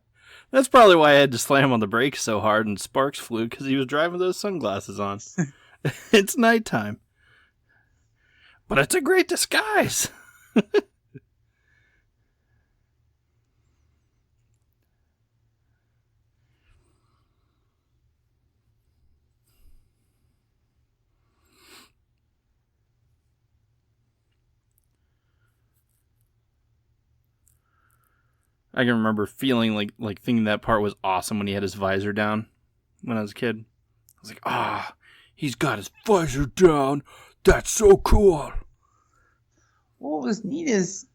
That's probably why I had to slam on the brakes so hard and sparks flew, because he was driving those sunglasses on. It's nighttime. But it's a great disguise. I can remember feeling like thinking that part was awesome when he had his visor down when I was a kid. I was like, he's got his visor down. That's so cool. What was neat is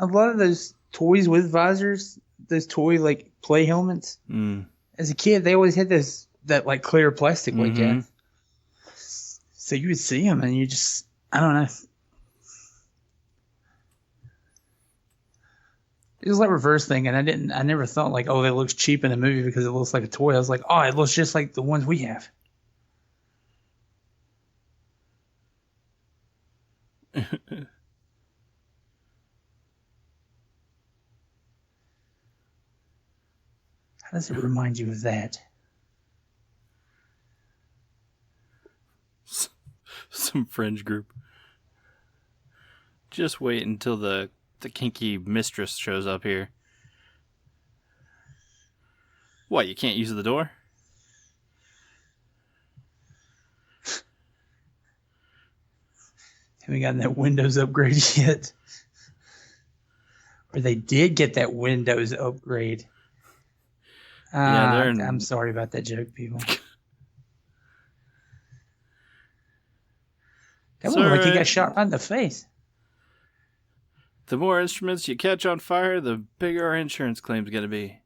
a lot of those toys with visors, those toy like play helmets. As a kid, they always had that like clear plastic like that. So you would see them and you just, I don't know. It was like reverse thing, and I never thought like, oh, that looks cheap in the movie because it looks like a toy. I was like, oh, it looks just like the ones we have. How does it remind you of that? Some fringe group. Just wait until the kinky mistress shows up here. What, you can't use the door? Haven't gotten that Windows upgrade yet. Or they did get that Windows upgrade. Yeah, I'm sorry about that joke, people. That looked like he got shot right in the face. The more instruments you catch on fire, the bigger our insurance claim's going to be.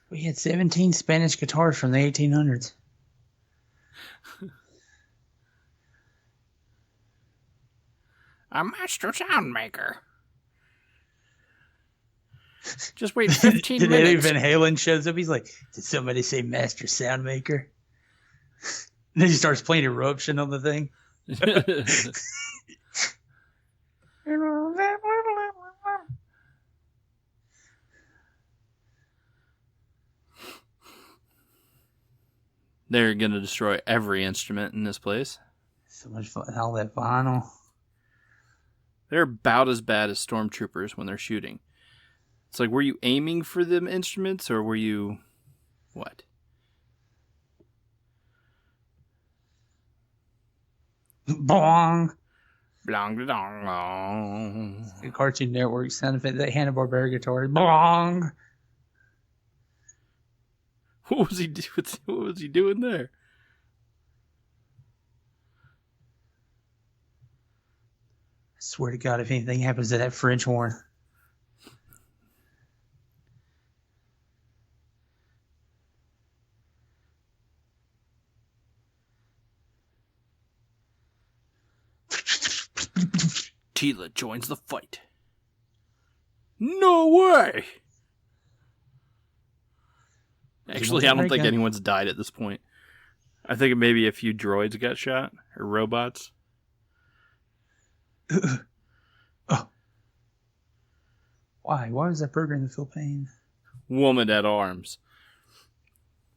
We had 17 Spanish guitars from the 1800s. A master sound maker. Just wait 15 Did minutes. Eddie Van Halen shows up? He's like, did somebody say master sound maker? And then he starts playing Eruption on the thing. They're going to destroy every instrument in this place. So much fun. All that vinyl. They're about as bad as stormtroopers when they're shooting. It's like, were you aiming for them instruments or were you... what? Bong. Blong, dong, long. The Cartoon Network sound effect. That Hanna-Barbera guitar. Bong. What was he doing there? I swear to God, if anything happens to that French horn. Teela joins the fight. No way! Actually, I don't think anyone's died at this point. I think maybe a few droids got shot, or robots. Oh. Why? Why was that programmed to feel pain? Woman at arms.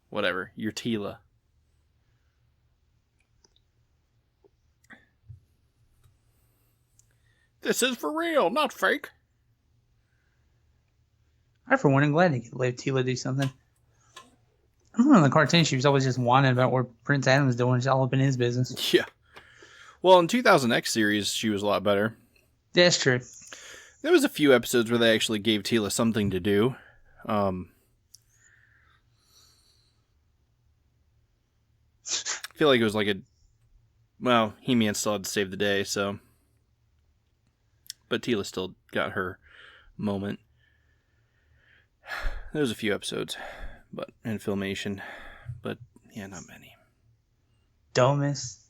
Whatever, you're Teela. This is for real, not fake. I, for one, am glad they could let Teela do something. I remember in the cartoon, she was always just whining about what Prince Adam was doing. She's all up in his business. Yeah. Well, in 2000X series, she was a lot better. That's true. There was a few episodes where they actually gave Teela something to do. I feel like it was like a... well, He-Man still had to save the day, so... but Teela still got her moment. There was a few episodes, but in Filmation, but yeah, not many. Dumbest.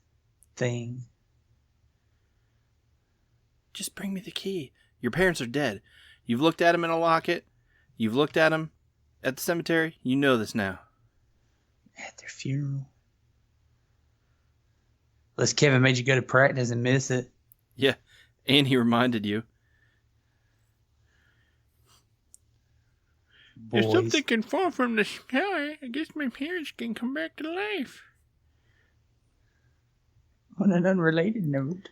thing. Just bring me the key. Your parents are dead. You've looked at them in a locket. You've looked at them at the cemetery. You know this now. At their funeral. Unless Kevin made you go to practice and miss it. Yeah, and he reminded you. Boys. If something can fall from the sky, I guess my parents can come back to life. On an unrelated note.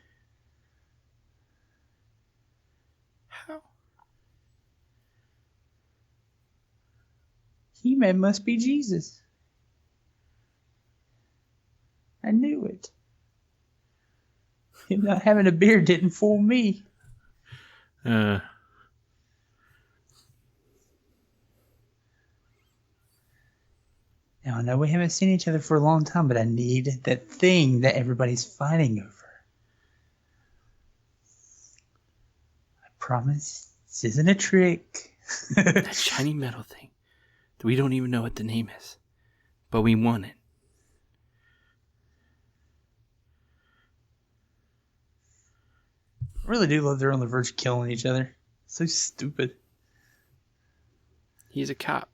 How? He-Man must be Jesus. I knew it. Him not having a beard didn't fool me. Uh... Now, I know we haven't seen each other for a long time, but I need that thing that everybody's fighting over. I promise this isn't a trick. That shiny metal thing. We don't even know what the name is. But we want it. I really do love they're on the verge of killing each other. So stupid. He's a cop.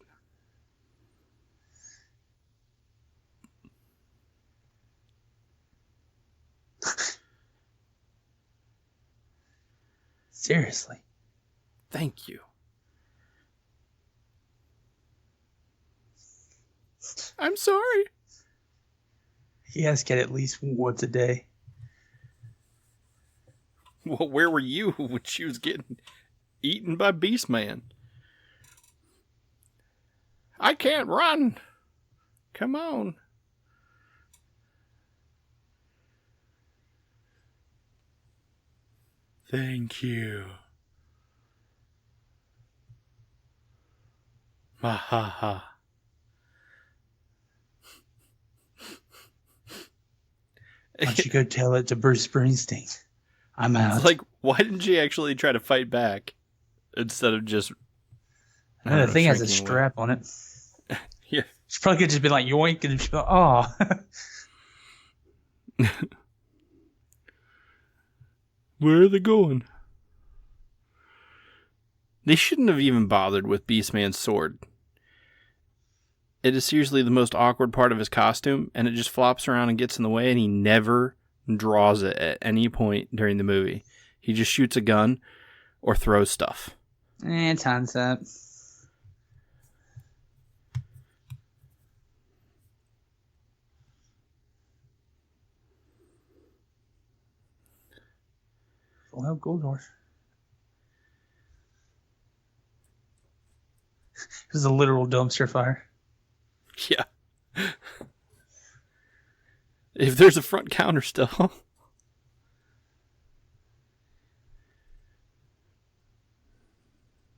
Seriously. Thank you. I'm sorry. He has to get at least once a day. Well, where were you when she was getting eaten by Beastman? I can't run. Come on. Thank you. Ha ha ha. Why don't you go tell it to Bruce Springsteen? I'm out. It's like, why didn't she actually try to fight back instead of just... I know, the thing has a shrinking strap on it. Yeah. She probably could just be like, yoink, and she'd be like, oh. Where are they going? They shouldn't have even bothered with Beastman's sword. It is seriously the most awkward part of his costume, and it just flops around and gets in the way, and he never draws it at any point during the movie. He just shoots a gun or throws stuff. Time's up. Full Out Gold Horse. It was a literal dumpster fire. Yeah. If there's a front counter still.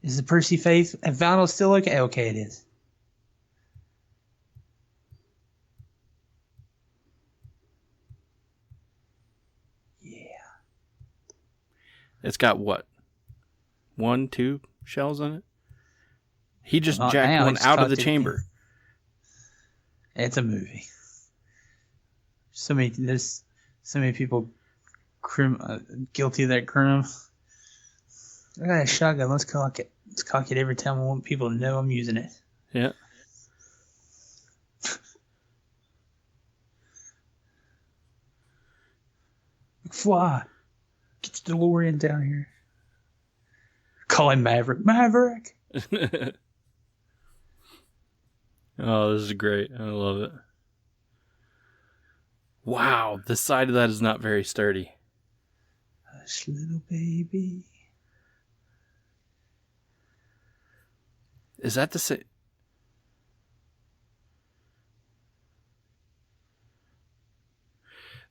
Is the Percy Faith and Vinyl still okay? Okay, it is. Yeah. It's got what? 1, 2 shells in it? He just Well, jacked now one it's out of the tucked in. chamber. It's a movie. There's so many people guilty of that crime. I got a shotgun. Let's cock it. Let's cock it every time I want people to know I'm using it. Yeah. Fly. Get your DeLorean down here. Call him Maverick. Maverick! Oh, this is great. I love it. Wow, the side of that is not very sturdy. Hush, little baby. Is that the same?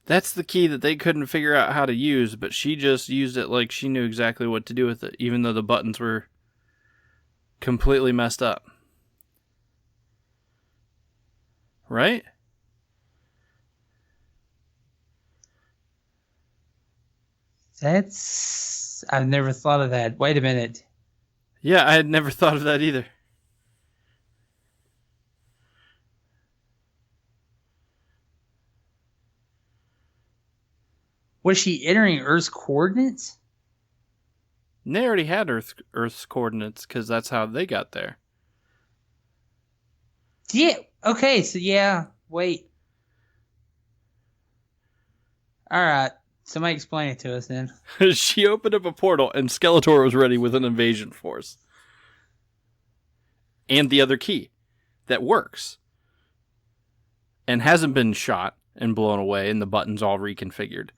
That's the key that they couldn't figure out how to use, but she just used it like she knew exactly what to do with it, even though the buttons were completely messed up. Right? I've never thought of that. Wait a minute. Yeah, I had never thought of that either. Was she entering Earth's coordinates? And they already had Earth's coordinates because that's how they got there. Yeah. Okay. So yeah. Wait. All right. Somebody explain it to us then. She opened up a portal and Skeletor was ready with an invasion force. And the other key that works. And hasn't been shot and blown away and the buttons all reconfigured.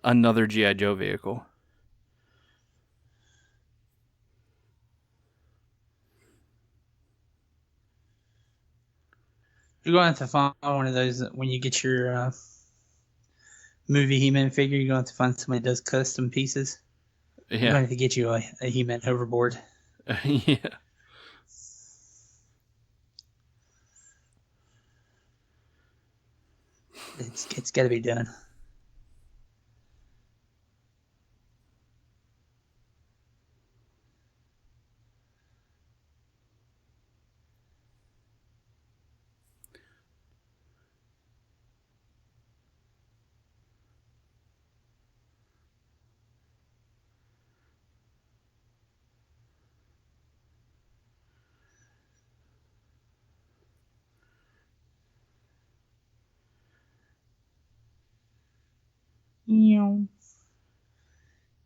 Another G.I. Joe vehicle. You're going to have to find one of those when you get your movie He-Man figure. You're going to have to find somebody that does custom pieces. You're going to Yeah. have to get you a He-Man hoverboard. Yeah. It's got to be done.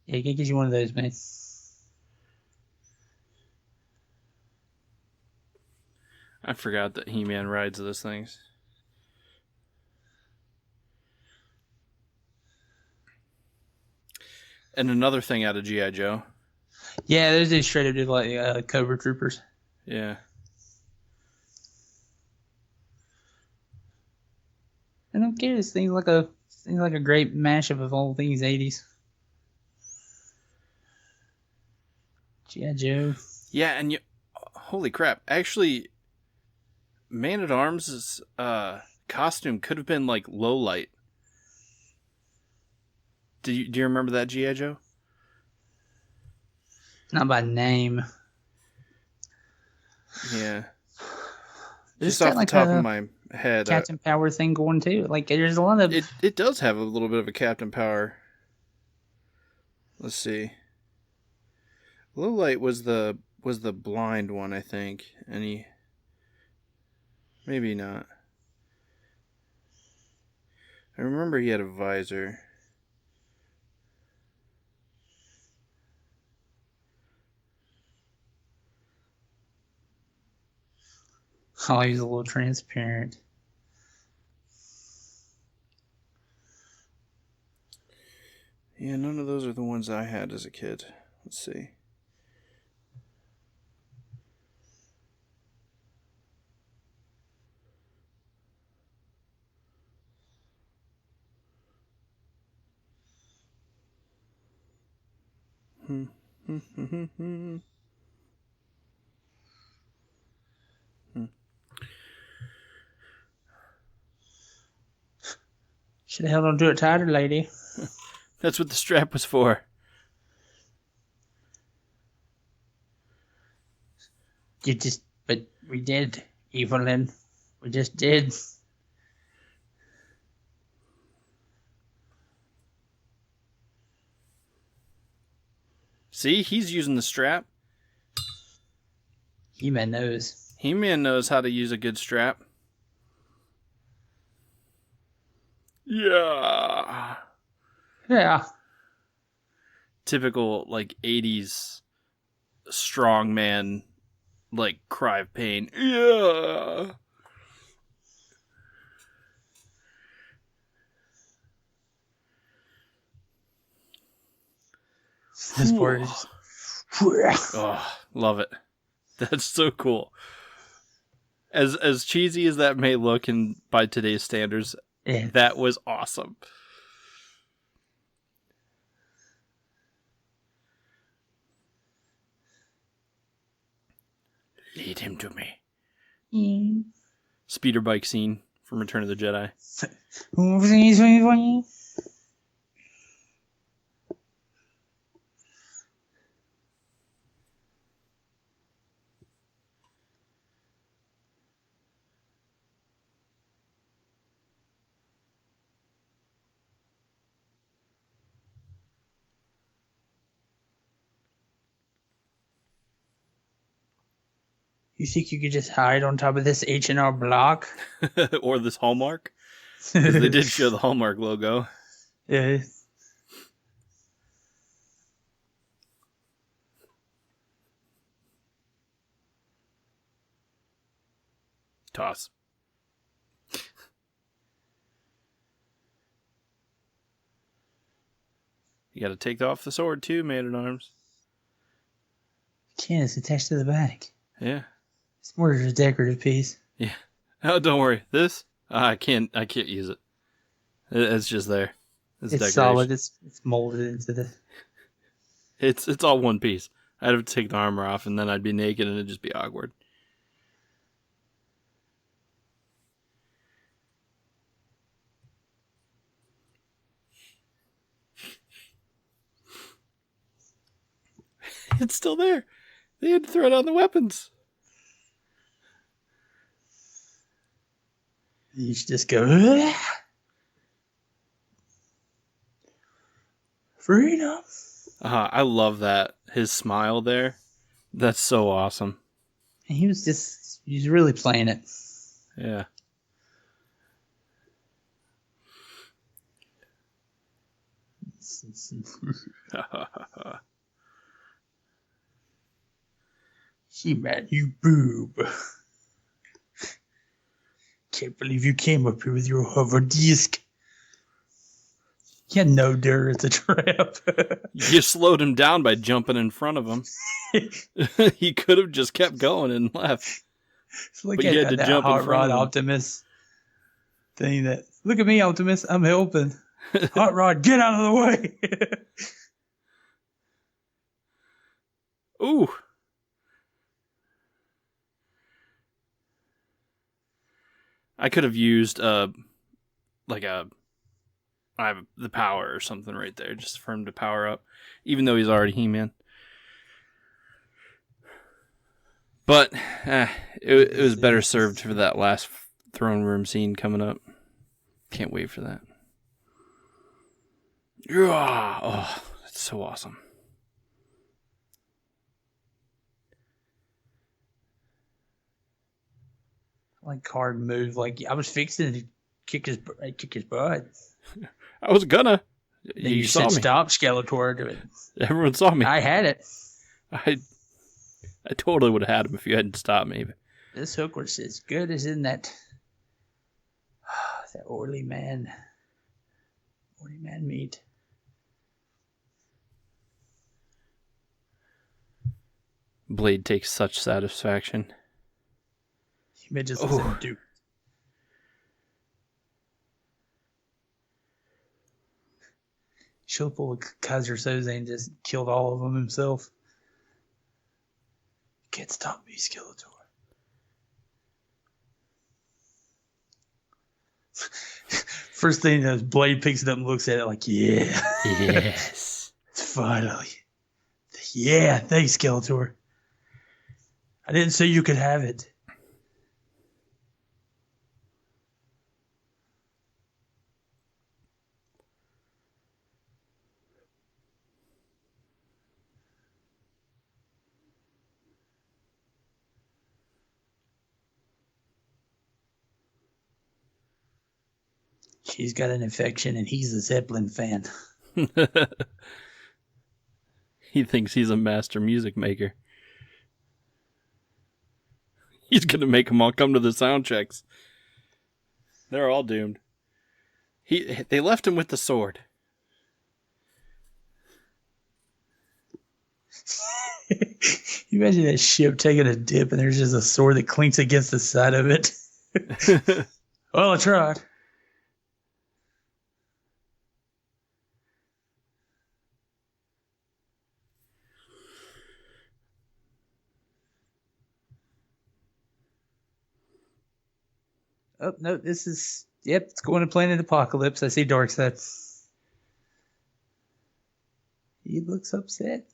Yeah, you can get you one of those, man. I forgot that He-Man rides those things. And another thing out of G.I. Joe. Yeah, those dudes straight up do like Cobra Troopers. Yeah. I don't care. This thing's like a great mashup of all things 80s. G.I. Joe. Yeah, and you... Holy crap. Actually, Man-at-Arms' costume could have been like low light. Do you remember that, G.I. Joe? Not by name. Yeah. There's Just off got the like top a of my head. Captain Power thing going too. Like there's a lot of It does have a little bit of a Captain Power. Let's see. Low light was the blind one, I think. And he... Maybe not. I remember he had a visor. oh, he's a little transparent. Yeah, none of those are the ones I had as a kid. Let's see. Should have held on to it tighter, lady. That's what the strap was for. But we did, Evelyn. We just did. See, he's using the strap. He-Man knows. He-Man knows how to use a good strap. Yeah. Yeah. Typical, like, 80s strongman, like, cry of pain. Yeah. This part is. Oh, love it. That's so cool. As cheesy as that may look, and by today's standards, Yeah. that was awesome. Lead him to me. Speeder bike scene from Return of the Jedi. You think you could just hide on top of this H&R Block? Or this Hallmark? 'Cause they did show the Hallmark logo. Yeah. Toss. You got to take off the sword too, Man-at-Arms. Can't, it's attached to the back. Yeah. It's more of a decorative piece. Yeah. Oh, don't worry. This I can't use it. It's just there. It's decoration. solid. It's molded into the. It's all one piece. I'd have to take the armor off, and then I'd be naked, and it'd just be awkward. It's still there. They had to throw down the weapons. You should just go. "Ugh." Freedom. I love that. His smile there. That's so awesome. And he was really playing it. Yeah. She mad you boob. Can't believe you came up here with your hover disc. Yeah, no, there, it's a trap. You slowed him down by jumping in front of him. He could have just kept going and left. It's like But you had to that jump in Hot front Rod of him. Optimus thing that, look at me, Optimus, I'm helping. Hot Rod, get out of the way. Ooh. I could have used I have the power or something right there just for him to power up, even though he's already He-Man. But it was better served for that last throne room scene coming up. Can't wait for that. Yeah. Oh, it's so awesome. Like card move, like I was fixing to kick his butt. I was gonna. Then You saw said me. stop, Skeletor. Do it. Everyone saw me. I had it. I totally would have had him if you hadn't stopped me. This hook was as good as in that that oily man meat. Blade takes such satisfaction. You may just Oh. do. Should have pulled Kaiser Soze and just killed all of them himself. Can't stop me, Skeletor. First thing that Blade picks it up and looks at it like, yeah. Yes. Finally. Yeah, thanks, Skeletor. I didn't say you could have it. She's got an infection and he's a Zeppelin fan. He thinks he's a master music maker. He's gonna make them all come to the sound checks. They're all doomed. They left him with the sword. You imagine that ship taking a dip and there's just a sword that clinks against the side of it. Well, I tried. Oh, no, this is... Yep, it's going to Planet Apocalypse. I see Darkseid. He looks upset.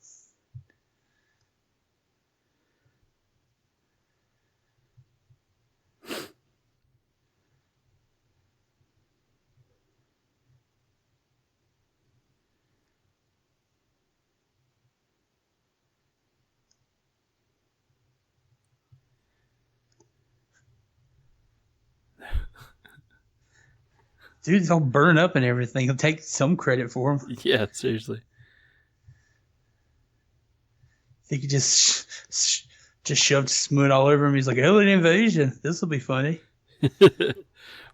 Dude's all burned up and everything. He'll take some credit for him. Yeah, seriously. He could just shoved Smoot all over him. He's like, alien invasion. This will be funny.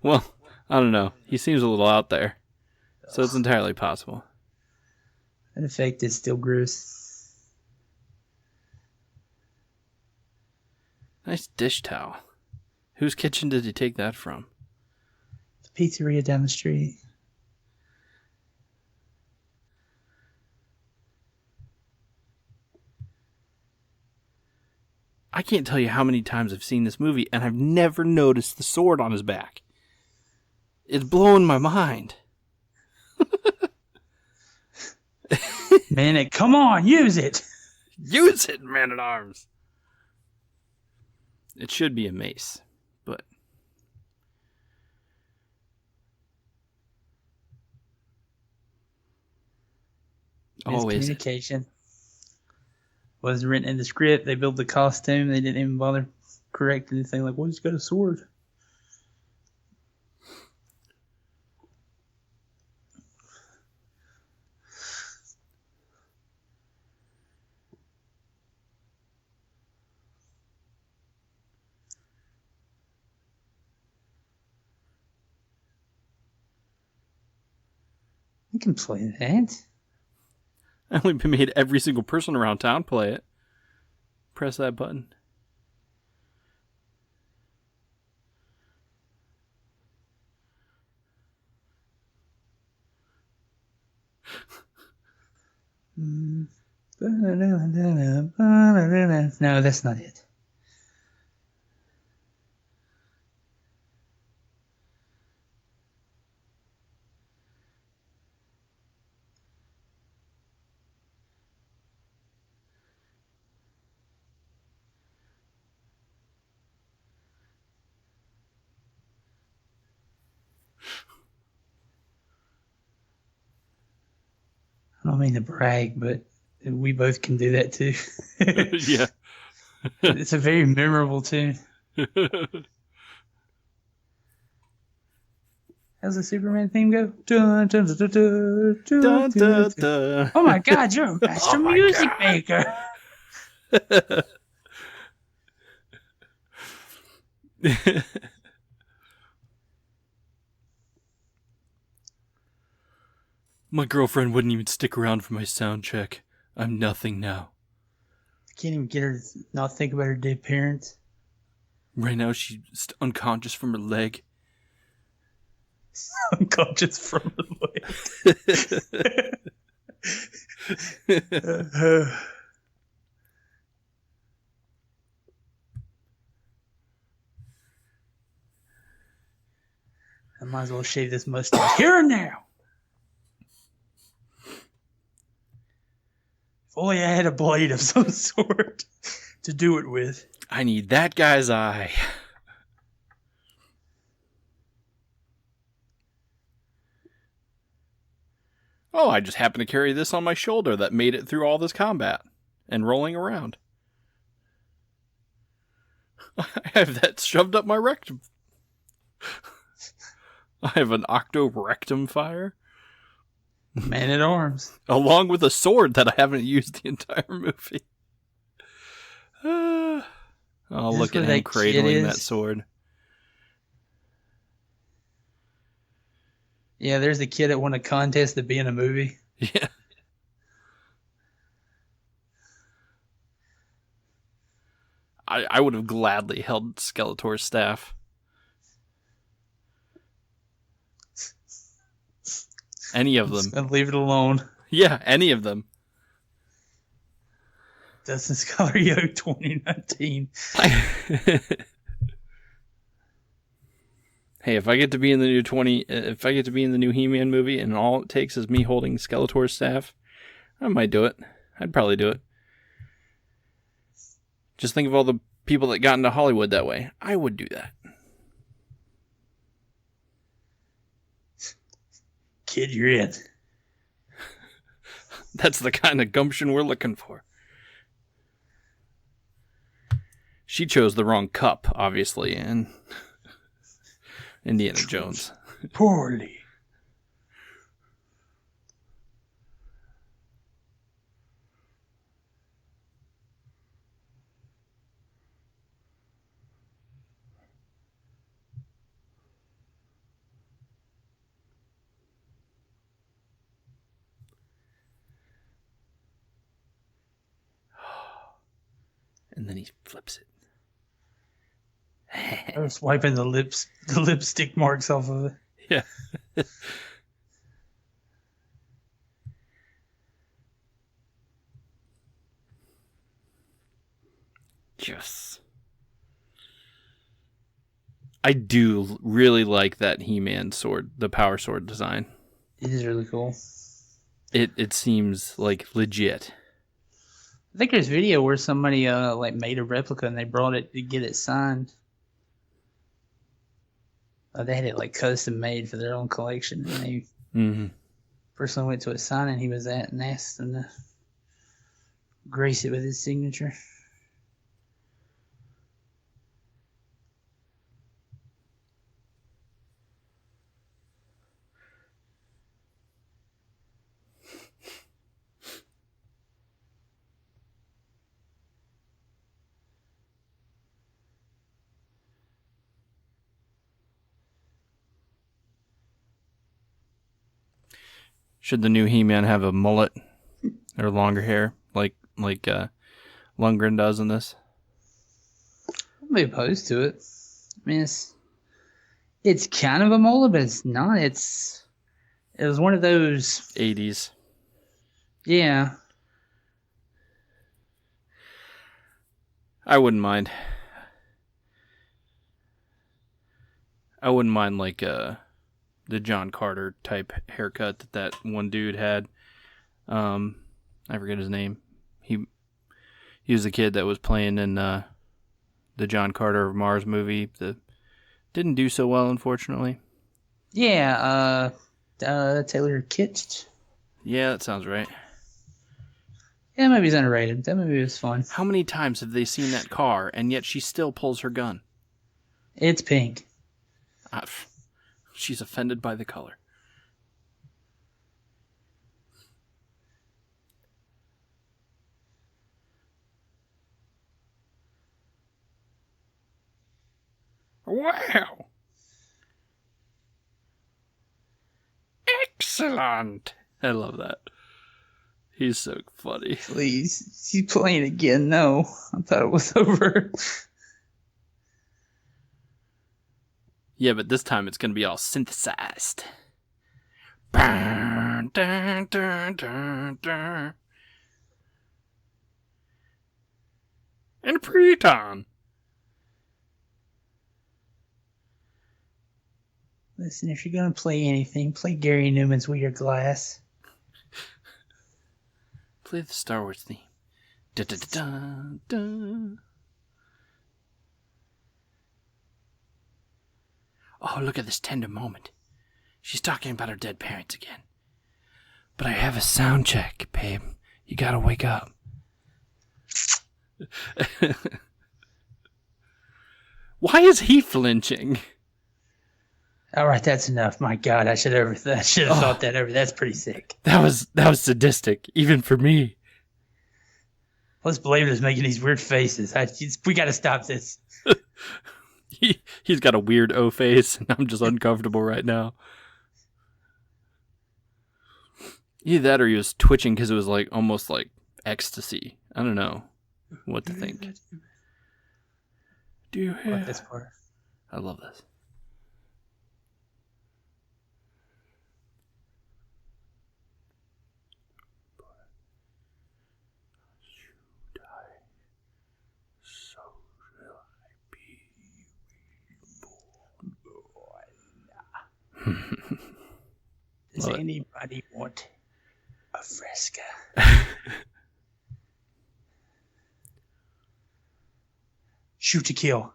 Well, I don't know. He seems a little out there. So it's entirely possible. That effect is still gross. Nice dish towel. Whose kitchen did you take that from? The pizzeria down the street. I can't tell you how many times I've seen this movie, and I've never noticed the sword on his back. It's blowing my mind. Man, come on, use it. Use it, Man-at-Arms. It should be a mace, but... Always. Miscommunication. Wasn't written in the script. They built the costume. They didn't even bother correcting anything. Like, well, he's got a sword. You can play that. I only made every single person around town play it. Press that button. No, that's not it. I don't mean to brag, but we both can do that too. Yeah. It's a very memorable tune. How's the Superman theme go? Dun, dun, dun, dun, dun, dun, Dun, dun, dun, dun. dun. Oh my God, you're a master music maker. My girlfriend wouldn't even stick around for my sound check. I'm nothing now. I can't even get her to not think about her dead parents. Right now she's unconscious from her leg. Unconscious from her leg. I might as well shave this mustache here and now. If only I had a blade of some sort to do it with. I need that guy's eye. Oh, I just happened to carry this on my shoulder that made it through all this combat and rolling around. I have that shoved up my rectum. I have an octo-rectum fire. Man-at-Arms. Along with a sword that I haven't used the entire movie. Oh, That's look at where him that kid cradling that is. sword. Yeah, there's the kid that won a contest to be in a movie. Yeah. I would have gladly held Skeletor's staff. Any of them. And leave it alone. Yeah, any of them. Dustin Scholar Yo 2019. Hey, if I get to be in the new new He-Man movie and all it takes is me holding Skeletor's staff, I might do it. I'd probably do it. Just think of all the people that got into Hollywood that way. I would do that. Kid, you're in. That's the kind of gumption we're looking for. She chose the wrong cup, obviously, and Indiana Jones. Poorly. And then he flips it. I was wiping the lipstick marks off of it. Yeah. Yes. I do really like that He-Man sword, the power sword design. It is really cool. It seems like legit. I think there's a video where somebody like made a replica and they brought it to get it signed. They had it like custom made for their own collection, and they personally went to a signing he was at and asked them to grace it with his signature. Should the new He-Man have a mullet or longer hair like Lundgren does in this? I'm not opposed to it. I mean, it's kind of a mullet, but it's not. It was one of those 80s. Yeah. I wouldn't mind. I wouldn't mind like the John Carter type haircut that one dude had. I forget his name. He was the kid that was playing in the John Carter of Mars movie. That didn't do so well, unfortunately. Yeah, Taylor Kitsch. Yeah, that sounds right. Yeah, movie's underrated. That movie was fun. How many times have they seen that car, and yet she still pulls her gun? It's pink. She's offended by the color. Wow! Excellent! I love that. He's so funny. Please. She's playing again. No. I thought it was over. Yeah, but this time it's going to be all synthesized. Dun, dun, dun, dun, dun. And Preton. Listen, if you're going to play anything, play Gary Newman's Weird Glass. Play the Star Wars theme. Da, da, da, da, da. Oh, look at this tender moment. She's talking about her dead parents again. But I have a sound check, babe. You gotta wake up. Why is he flinching? All right, that's enough. My God, I should have thought that over. That's pretty sick. That was sadistic, even for me. Plus, Blair is making these weird faces. We got to stop this. He's got a weird O face, and I'm just uncomfortable right now. Either that or he was twitching because it was like almost like ecstasy. I don't know what to think. Do you hear? Like this part. I love this. Does anybody want a Fresca? Shoot to kill.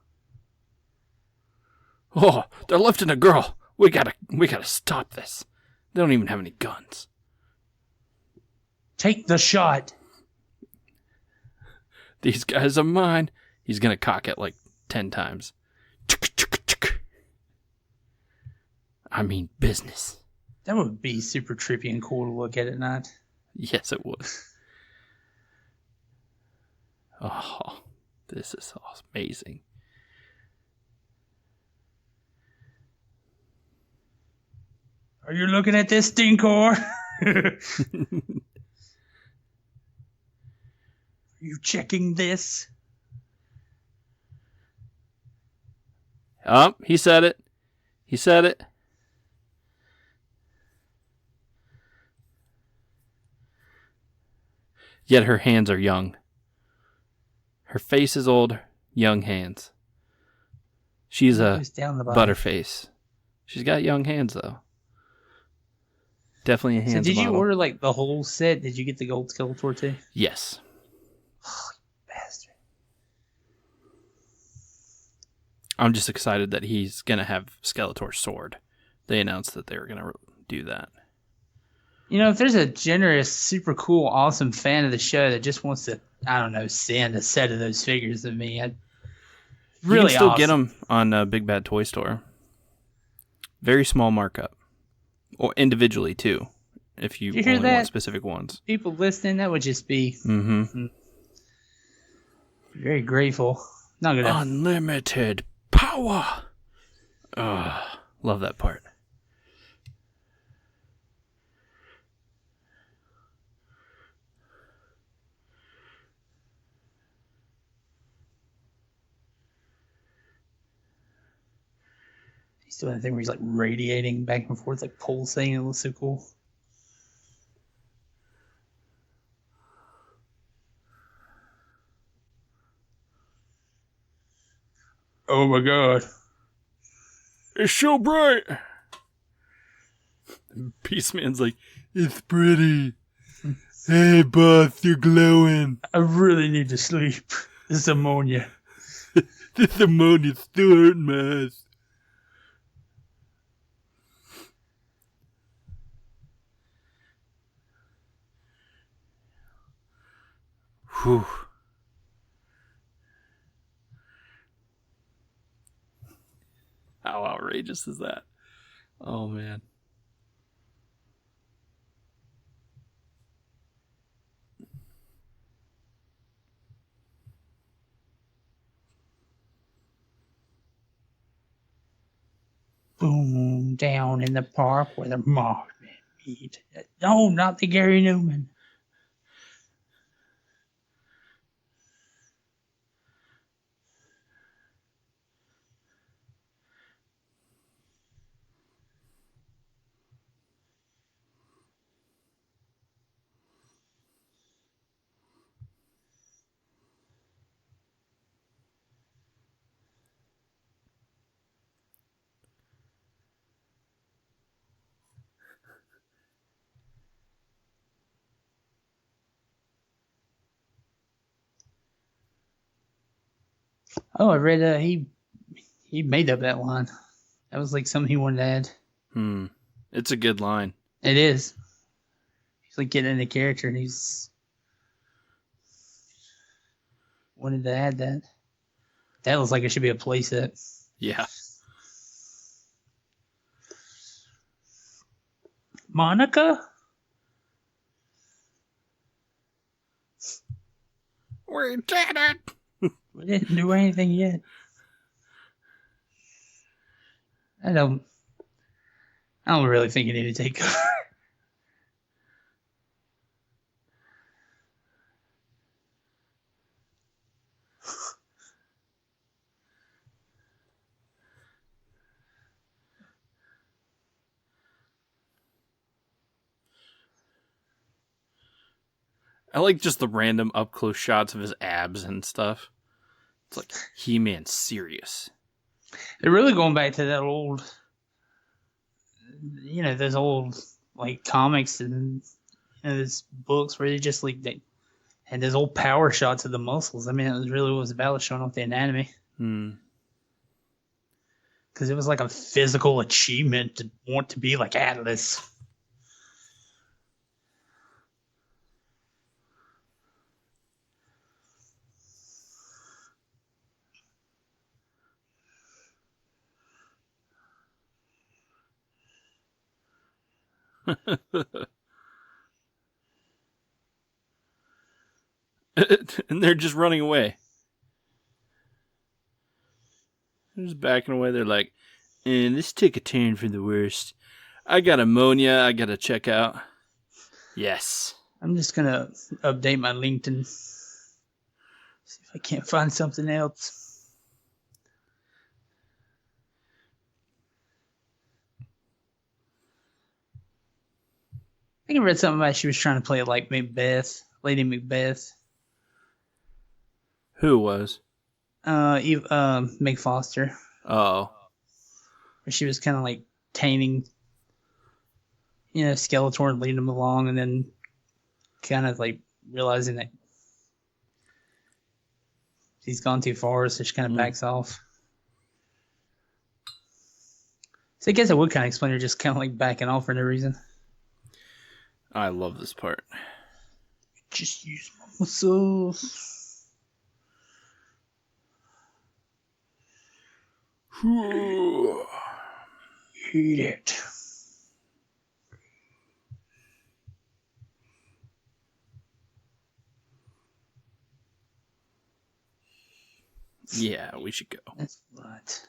Oh, they're lifting a girl. We gotta stop this. They don't even have any guns. Take the shot. These guys are mine. He's gonna cock it like 10 times. I mean business. That would be super trippy and cool to look at night. Yes, it would. Oh, this is amazing. Are you looking at this, Stinkor? Are you checking this? Oh, he said it. He said it. Yet her hands are young. Her face is old, young hands. She's a Goes down the body. butterface. She's got young hands, though. Definitely a So hands did you model. order like the whole set? Did you get the gold Skeletor too? Yes. Bastard. I'm just excited that he's going to have Skeletor's sword. They announced that they were going to do that. You know, if there's a generous, super cool, awesome fan of the show that just wants to, I don't know, send a set of those figures to me, I'd really you can still awesome. get them on Big Bad Toy Store. Very small markup. Or individually, too, if you Did you hear only want that? specific ones. People listening, that would just be Mm-hmm. very grateful. Not gonna. Unlimited power. Love that part. He's doing that thing where he's like radiating back and forth, like pulsating. It looks so cool. Oh my god. It's so bright. Beastman's like, it's pretty. Hey, boss, you're glowing. I really need to sleep. This ammonia. This ammonia's still hurting my ass. Whew. How outrageous is that? Oh, man. Boom, down in the park where the Mothman meet. No, not the Gary Newman. Oh, I read he made up that line. That was like something he wanted to add. It's a good line. It is. He's like getting into character and he's wanted to add that. That looks like it should be a playset. Yeah. Monica? We did it! We didn't do anything yet. I don't really think you need to take cover. I like just the random up close shots of his abs and stuff. It's like He-Man's serious. They're really going back to that old, you know, those old like comics and those books where they just like they had those old power shots of the muscles. I mean, it was really what it was about, showing off the anatomy. Because it was like a physical achievement to want to be like Atlas. And they're just running away. They're just backing away. They're like, this took a turn for the worst. I got ammonia. I got to check out. Yes. I'm just going to update my LinkedIn. See if I can't find something else. I think I read something about she was trying to play it like Macbeth, Lady Macbeth. Who was? Meg Foster. Oh. Where she was kind of like taming, Skeletor and leading him along, and then kind of like realizing that he's gone too far, so she kind of backs off. So I guess I would kind of explain her just kind of like backing off for no reason. I love this part. Just use my muscles. Eat it. Yeah, we should go. That's right.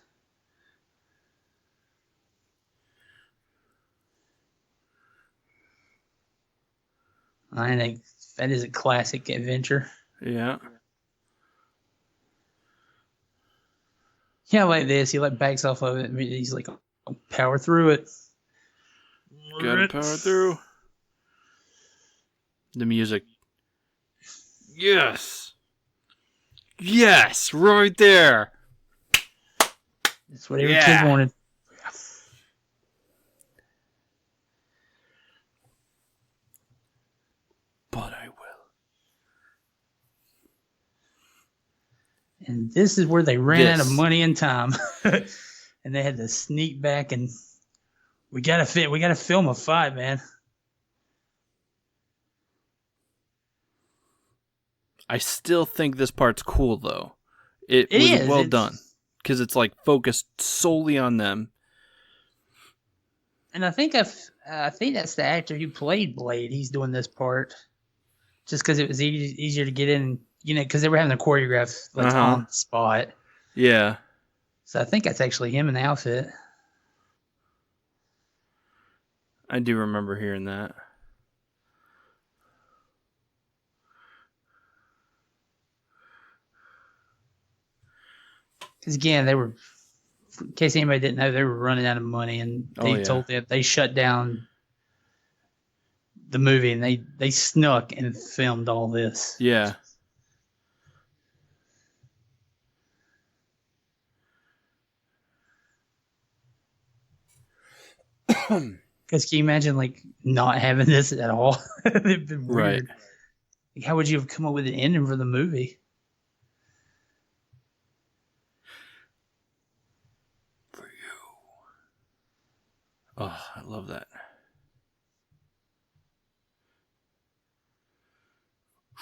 I think that is a classic adventure. Yeah. Yeah, like this. He like backs off of it. I mean, he's like, I'll power through it. Gotta power through. The music. Yes. Yes, right there. That's what every kid wanted. But I will. And this is where they ran out of money and time. And they had to sneak back and we gotta film a fight, man. I still think this part's cool though. It was well done. Because it's like focused solely on them. And I think that's the actor who played Blade. He's doing this part. Just because it was easier to get in, because they were having the choreograph on the spot. Yeah. So I think that's actually him in the outfit. I do remember hearing that. Because again, they were, in case anybody didn't know, they were running out of money, and they told them they shut down the movie, and they snuck and filmed all this. Yeah. Because can you imagine like not having this at all? It'd been weird. Right. Like, how would you have come up with an ending for the movie? For you. Oh, I love that.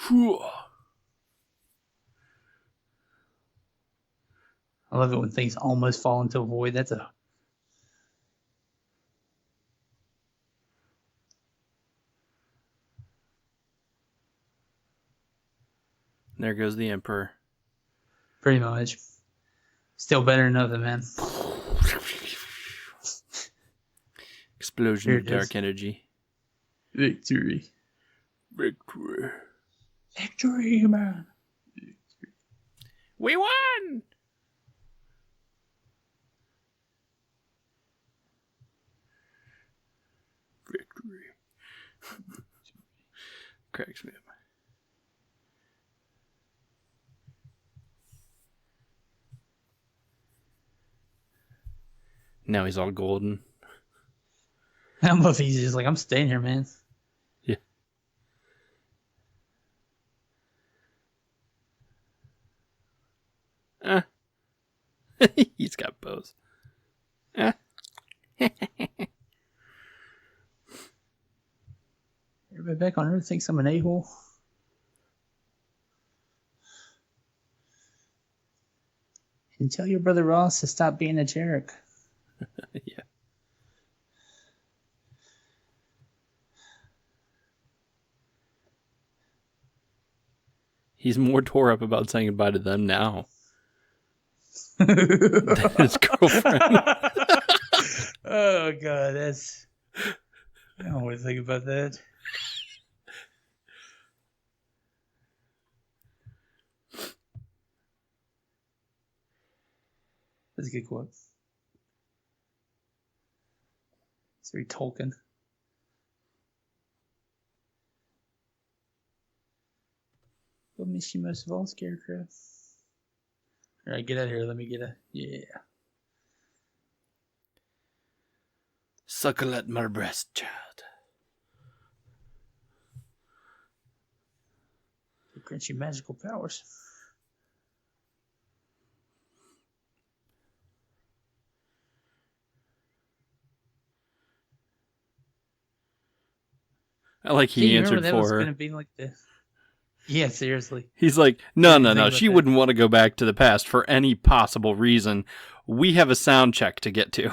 Whew. I love it when things almost fall into a void. There goes the Emperor. Pretty much. Still better than nothing, man. Explosion of dark energy. Victory. Victory. Victory, man. We won! Victory. Cracks me up. Now he's all golden. I don't know if he's just like, I'm staying here, man. Yeah. He's got bows. Everybody back on Earth thinks I'm an a-hole. And tell your brother Ross to stop being a jerk. Yeah. He's more tore up about saying goodbye to them now than his girlfriend. Oh God, that's. I don't always think about that. That's a good quote. It's very Tolkien. What miss you most of all, Scarecrow? All right, get out of here. Let me get a... Yeah. Suckle at my breast, child. It grants you magical powers. I like he answered that for was her. Gonna be like the... Yeah, seriously. He's like, no. about She that. wouldn't want to go back to the past for any possible reason. We have a sound check to get to.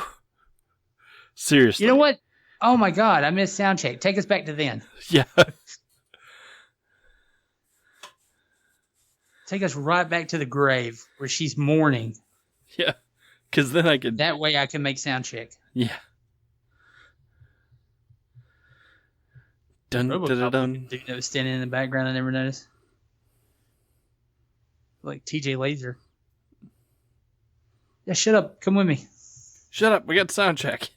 Seriously. You know what? Oh my God, I missed sound check. Take us back to then. Yeah. Take us right back to the grave where she's mourning. Yeah. Because then I could. That way I can make sound check. Yeah. Dun dun dun. Dun. Dude that was standing in the background, I never noticed. Like TJ Laser. Yeah, shut up. Come with me. Shut up. We got sound check.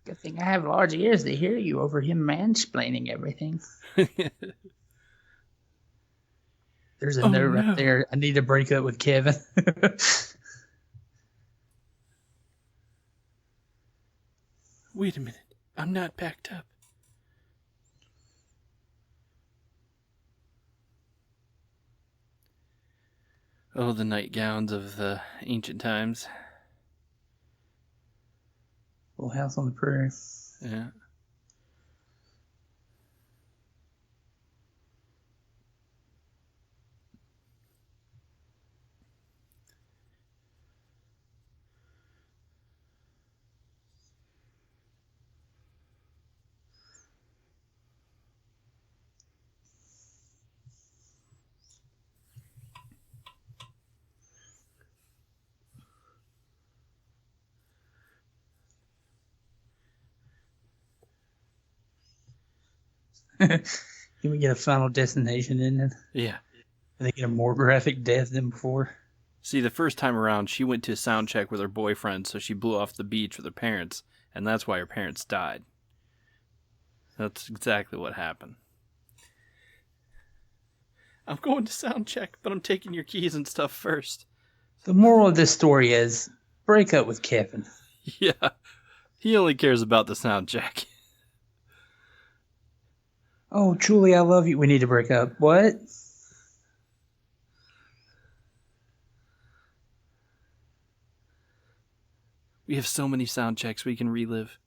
Good thing I have large ears to hear you over him mansplaining everything. There's a note right there. I need to break up with Kevin. Wait a minute. I'm not packed up. Oh, the nightgowns of the ancient times. Little house on the prairie. Yeah. Can we get a Final Destination in it? Yeah. I think get a more graphic death than before. See, the first time around, she went to a sound check with her boyfriend, so she blew off the beach with her parents, and that's why her parents died. That's exactly what happened. I'm going to sound check, but I'm taking your keys and stuff first. The moral of this story is break up with Kevin. Yeah. He only cares about the sound check. Oh, truly, I love you. We need to break up. What? We have so many sound checks we can relive.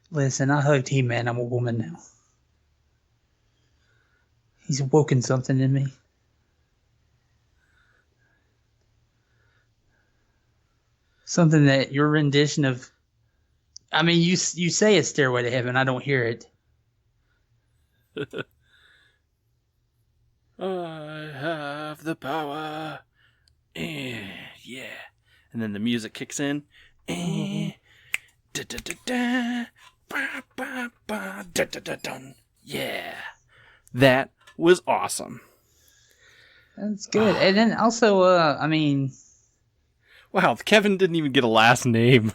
Listen, I hugged He-Man. I'm a woman now. He's awoken something in me. Something that your rendition of... I mean, you say it's Stairway to Heaven. I don't hear it. I have the power. Yeah. And then the music kicks in. Da, da, da, da. Ba, ba, ba. Da, da, da, dun. Yeah. That was awesome. That's good. And then also, I mean... Wow, Kevin didn't even get a last name.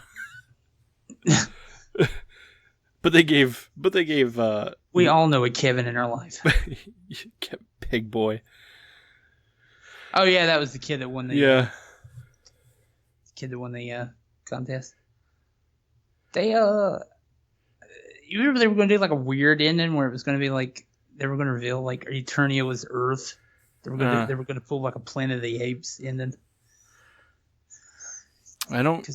But they gave we all know a Kevin in our life. Pig Boy. Oh yeah, that was the kid that won the contest. They you remember they were going to do like a weird ending where it was going to be like they were going to reveal like Eternia was Earth. They were going to pull like a Planet of the Apes ending. I don't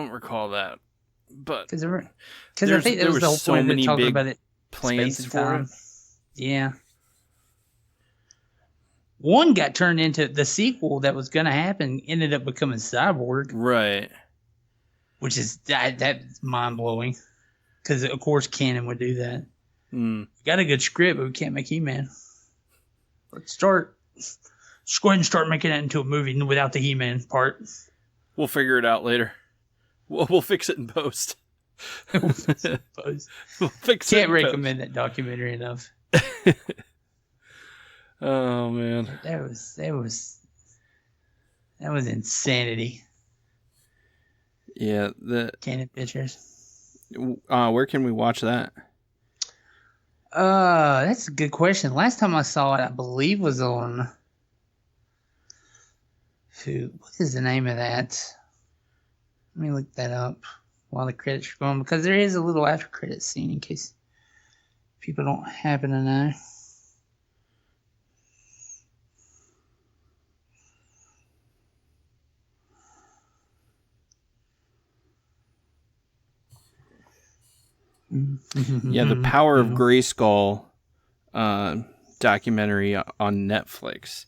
recall that, but because I think there it was the whole so point of many it talking big about it. plans Space and for time. it. Yeah. One got turned into the sequel that was going to happen, ended up becoming Cyborg, Right. which is that's mind blowing. Because of course Canon would do that. Mm. We got a good script, but we can't make He-Man. let's start. Just go ahead and start making it into a movie without the He-Man part. We'll figure it out later. We'll fix it in post. We'll fix it in post. Can't recommend that documentary enough. Oh man, that was insanity. Yeah, the Canon Pictures. Where can we watch that? That's a good question. Last time I saw it, I believe was on. What is the name of that? Let me look that up while the credits are going, because there is a little after credit scene in case people don't happen to know. Yeah, the Power of Grayskull documentary on Netflix.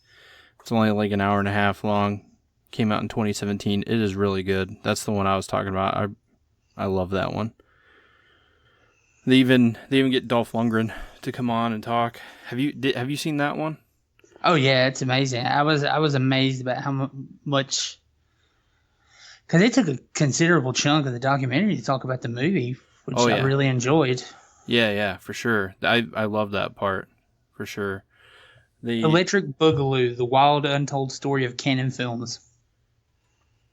It's only like an hour and a half long. Came out in 2017. It is really good. That's the one I was talking about. I love that one. They even get Dolph Lundgren to come on and talk. Have you seen that one? Oh yeah, it's amazing. I was amazed about how much, because they took a considerable chunk of the documentary to talk about the movie, which I really enjoyed. Yeah, for sure. I love that part, for sure. Electric Boogaloo: The Wild Untold Story of Canon Films.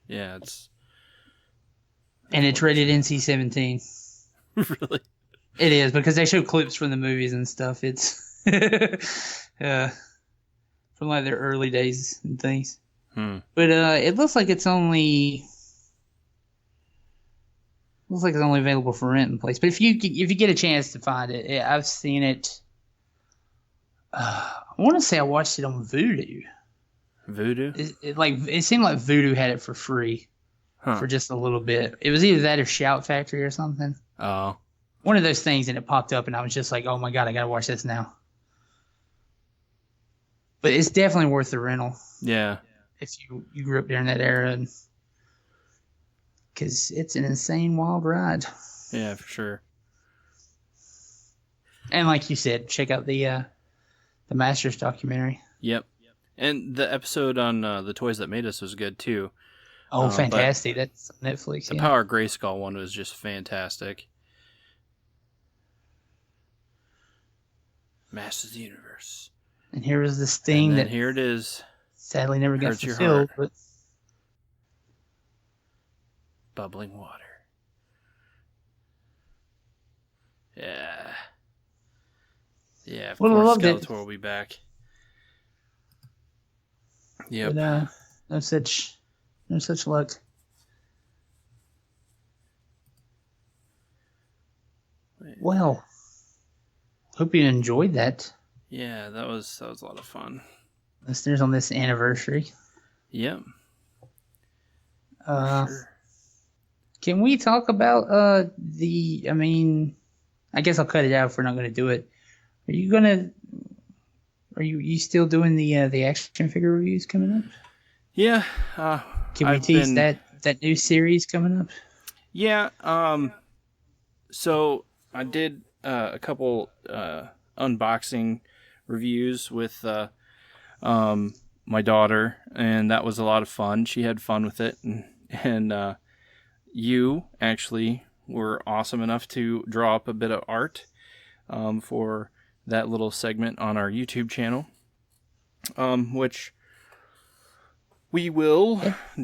Yeah, it's rated NC-17. Really? It is, because they show clips from the movies and stuff. It's from like their early days and things. But it looks like it's only available for rent in place. But if you get a chance to find it, I've seen it. I want to say I watched it on Vudu. Voodoo? It seemed like Vudu had it for free for just a little bit. It was either that or Shout Factory or something. Oh. One of those things, and it popped up, and I was just like, oh my God, I got to watch this now. But it's definitely worth the rental. Yeah. If you grew up during that era, because it's an insane, wild ride. Yeah, for sure. And like you said, check out the Masters documentary. Yep. And the episode on the Toys That Made Us was good too. Oh, fantastic! That's Netflix. The Power of Grayskull one was just fantastic. Masters of the Universe. And here was this thing that here it is. Sadly, never got fulfilled. But bubbling water. Yeah. Yeah. Of course, Skeletor will be back. Yep. But, no such luck. Well, hope you enjoyed that. Yeah, that was a lot of fun. Listeners, on this anniversary. Yep. Sure. Can we talk about I guess I'll cut it out if we're not going to do it. Are you still doing the action figure reviews coming up? Yeah. Can we tease that new series coming up? Yeah. So I did a couple unboxing reviews with my daughter, and that was a lot of fun. She had fun with it, and you actually were awesome enough to draw up a bit of art for that little segment on our YouTube channel, which we will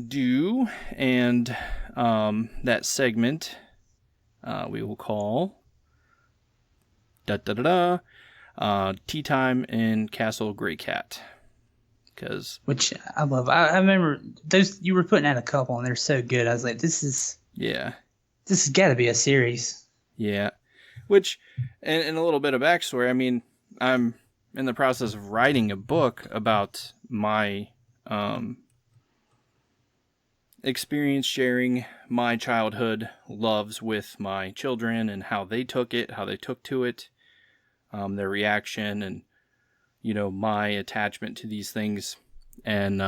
do, and that segment we will call Tea Time in Castle Greycat. Which I love. I remember those, you were putting out a couple and they're so good. I was like, this has got to be a series. Yeah. Which, and a little bit of backstory, I mean, I'm in the process of writing a book about my experience sharing my childhood loves with my children and how they took to it, their reaction, and, my attachment to these things. And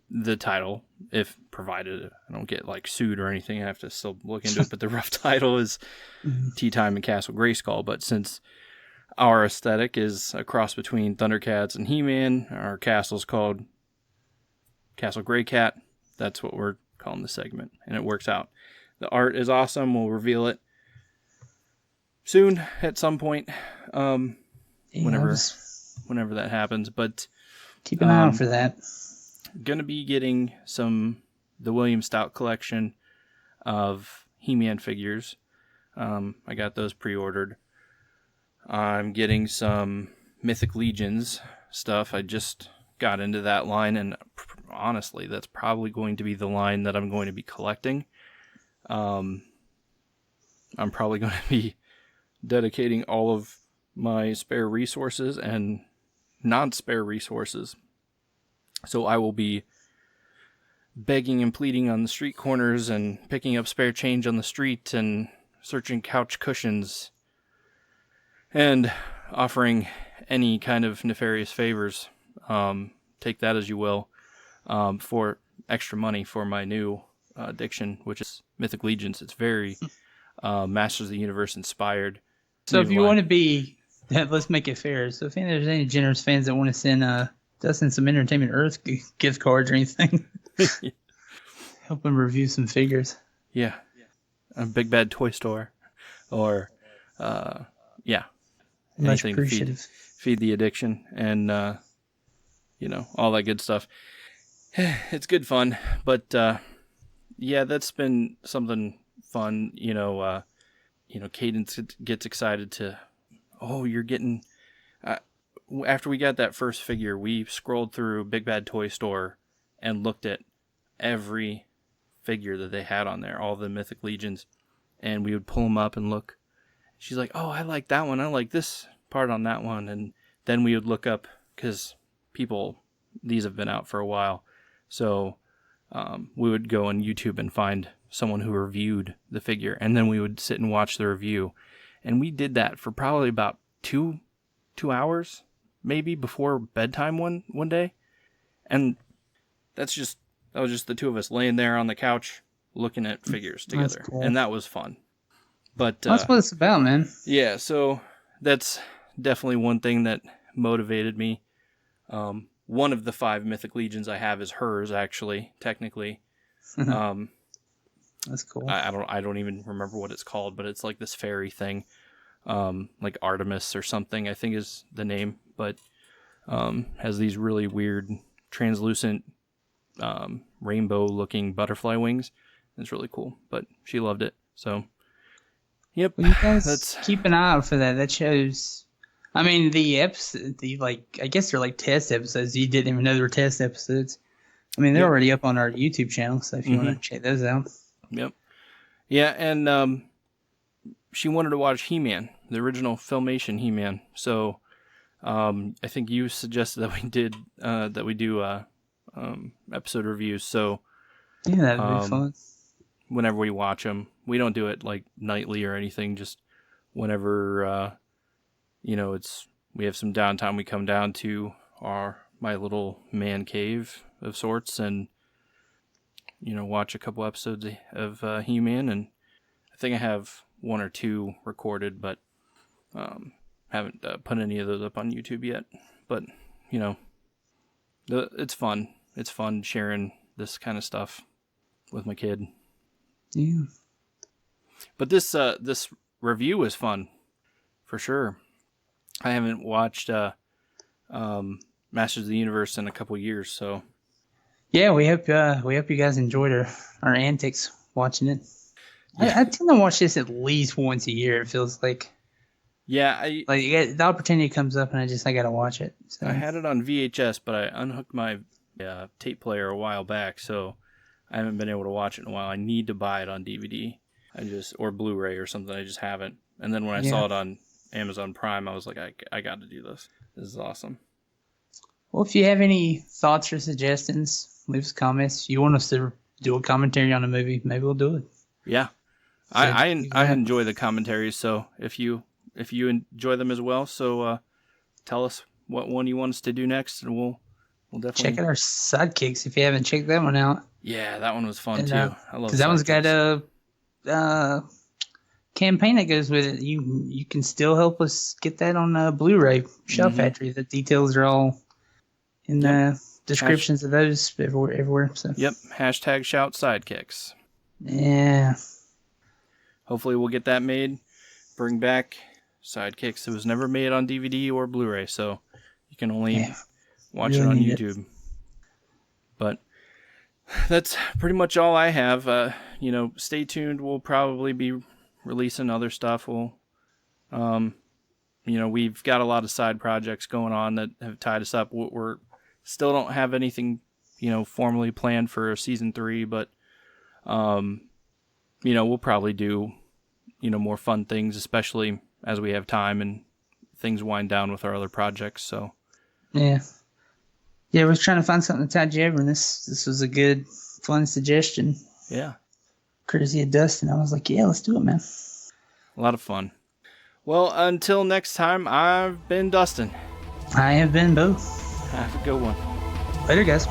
the title, if provided I don't get sued or anything, I have to still look into it, but the rough title is Tea Time in Castle Grayskull. But since our aesthetic is a cross between Thundercats and He-Man. Our castle's called Castle Grey Cat. That's what we're calling the segment, and it works out. The art is awesome. We'll reveal it soon at some point, whenever that happens. But keep an eye out for that. Gonna be getting the William Stout collection of He-Man figures. I got those pre-ordered. I'm getting some Mythic Legions stuff. I just got into that line, and honestly, that's probably going to be the line that I'm going to be collecting. I'm probably going to be dedicating all of my spare resources and non-spare resources. So I will be begging and pleading on the street corners and picking up spare change on the street and searching couch cushions and offering any kind of nefarious favors. Take that as you will, for extra money for my new addiction, which is Mythic Legions. It's very Masters of the Universe inspired. So if you want to be, let's make it fair. So if there's any generous fans that want to send Dustin some Entertainment Earth gift cards or anything, help him review some figures. Yeah. A Big Bad Toy Store, or Much anything appreciative. feed the addiction, and all that good stuff. It's good fun, but that's been something fun. Cadence gets excited to, you're getting. After we got that first figure, we scrolled through Big Bad Toy Store and looked at every figure that they had on there, all the Mythic Legions, and we would pull them up and look. She's like, "Oh, I like that one. I like this part on that one," and then we would look up, because these have been out for a while, so we would go on YouTube and find someone who reviewed the figure, and then we would sit and watch the review, and we did that for probably about two hours, maybe, before bedtime one day, and that was just the two of us laying there on the couch looking at figures together. That's cool. And that was fun. But That's what it's about, man. yeah, so that's definitely one thing that motivated me. One of the 5 Mythic Legions I have is hers, actually, technically. That's cool. I don't even remember what it's called, but it's like this fairy thing, like Artemis or something, I think is the name, but has these really weird translucent rainbow looking butterfly wings. It's really cool, but she loved it. So yep. Well, you guys keep an eye out for that. That shows. I mean, I guess they're like test episodes. You didn't even know they were test episodes. I mean, they're already up on our YouTube channel, so if you want to check those out. Yep. Yeah, and she wanted to watch He-Man, the original Filmation He-Man. So I think you suggested that we do episode reviews. So yeah, that'd be fun. Whenever we watch them, we don't do it like nightly or anything. Just whenever we have some downtime, we come down to my little man cave of sorts and watch a couple episodes of He-Man. And I think I have 1 or 2 recorded, but haven't put any of those up on YouTube yet. But it's fun. It's fun sharing this kind of stuff with my kid. Yeah. But this review is fun, for sure. I haven't watched Masters of the Universe in a couple years, so Yeah, we hope you guys enjoyed our antics watching it. Yeah. I tend to watch this at least once a year. It feels like. Yeah, the opportunity comes up and I gotta watch it. So. I had it on VHS, but I unhooked my tape player a while back, so I haven't been able to watch it in a while. I need to buy it on DVD, or Blu-ray or something. I just haven't. And then when I saw it on Amazon Prime, I was like, I got to do this. This is awesome. Well, if you have any thoughts or suggestions, leave us comments. If you want us to do a commentary on a movie, maybe we'll do it. Yeah, so I enjoy the commentaries. So if you enjoy them as well, so tell us what one you want us to do next, and we'll definitely check out our sidekicks if you haven't checked that one out. Yeah, that one was fun too. I love because that one's got campaign that goes with it. You can still help us get that on Blu-ray. Shout Factory. The details are all in the descriptions of those everywhere. So Yep. Hashtag shout sidekicks. yeah, Hopefully we'll get that made. Bring back Sidekicks. It was never made on DVD or Blu-ray, so you can only watch it on need YouTube. But that's pretty much all I have. Stay tuned. We'll probably be releasing other stuff. We've got a lot of side projects going on that have tied us up. We're still don't have anything, formally planned for season 3, but we'll probably do, more fun things, especially as we have time and things wind down with our other projects. So yeah. I was trying to find something to tide you over, and this was a good, fun suggestion. yeah, Courtesy of Dustin. I was like, yeah, let's do it, man. a lot of fun. Well, until next time, I've been Dustin. I have been Bo. Have a good one. Later, guys.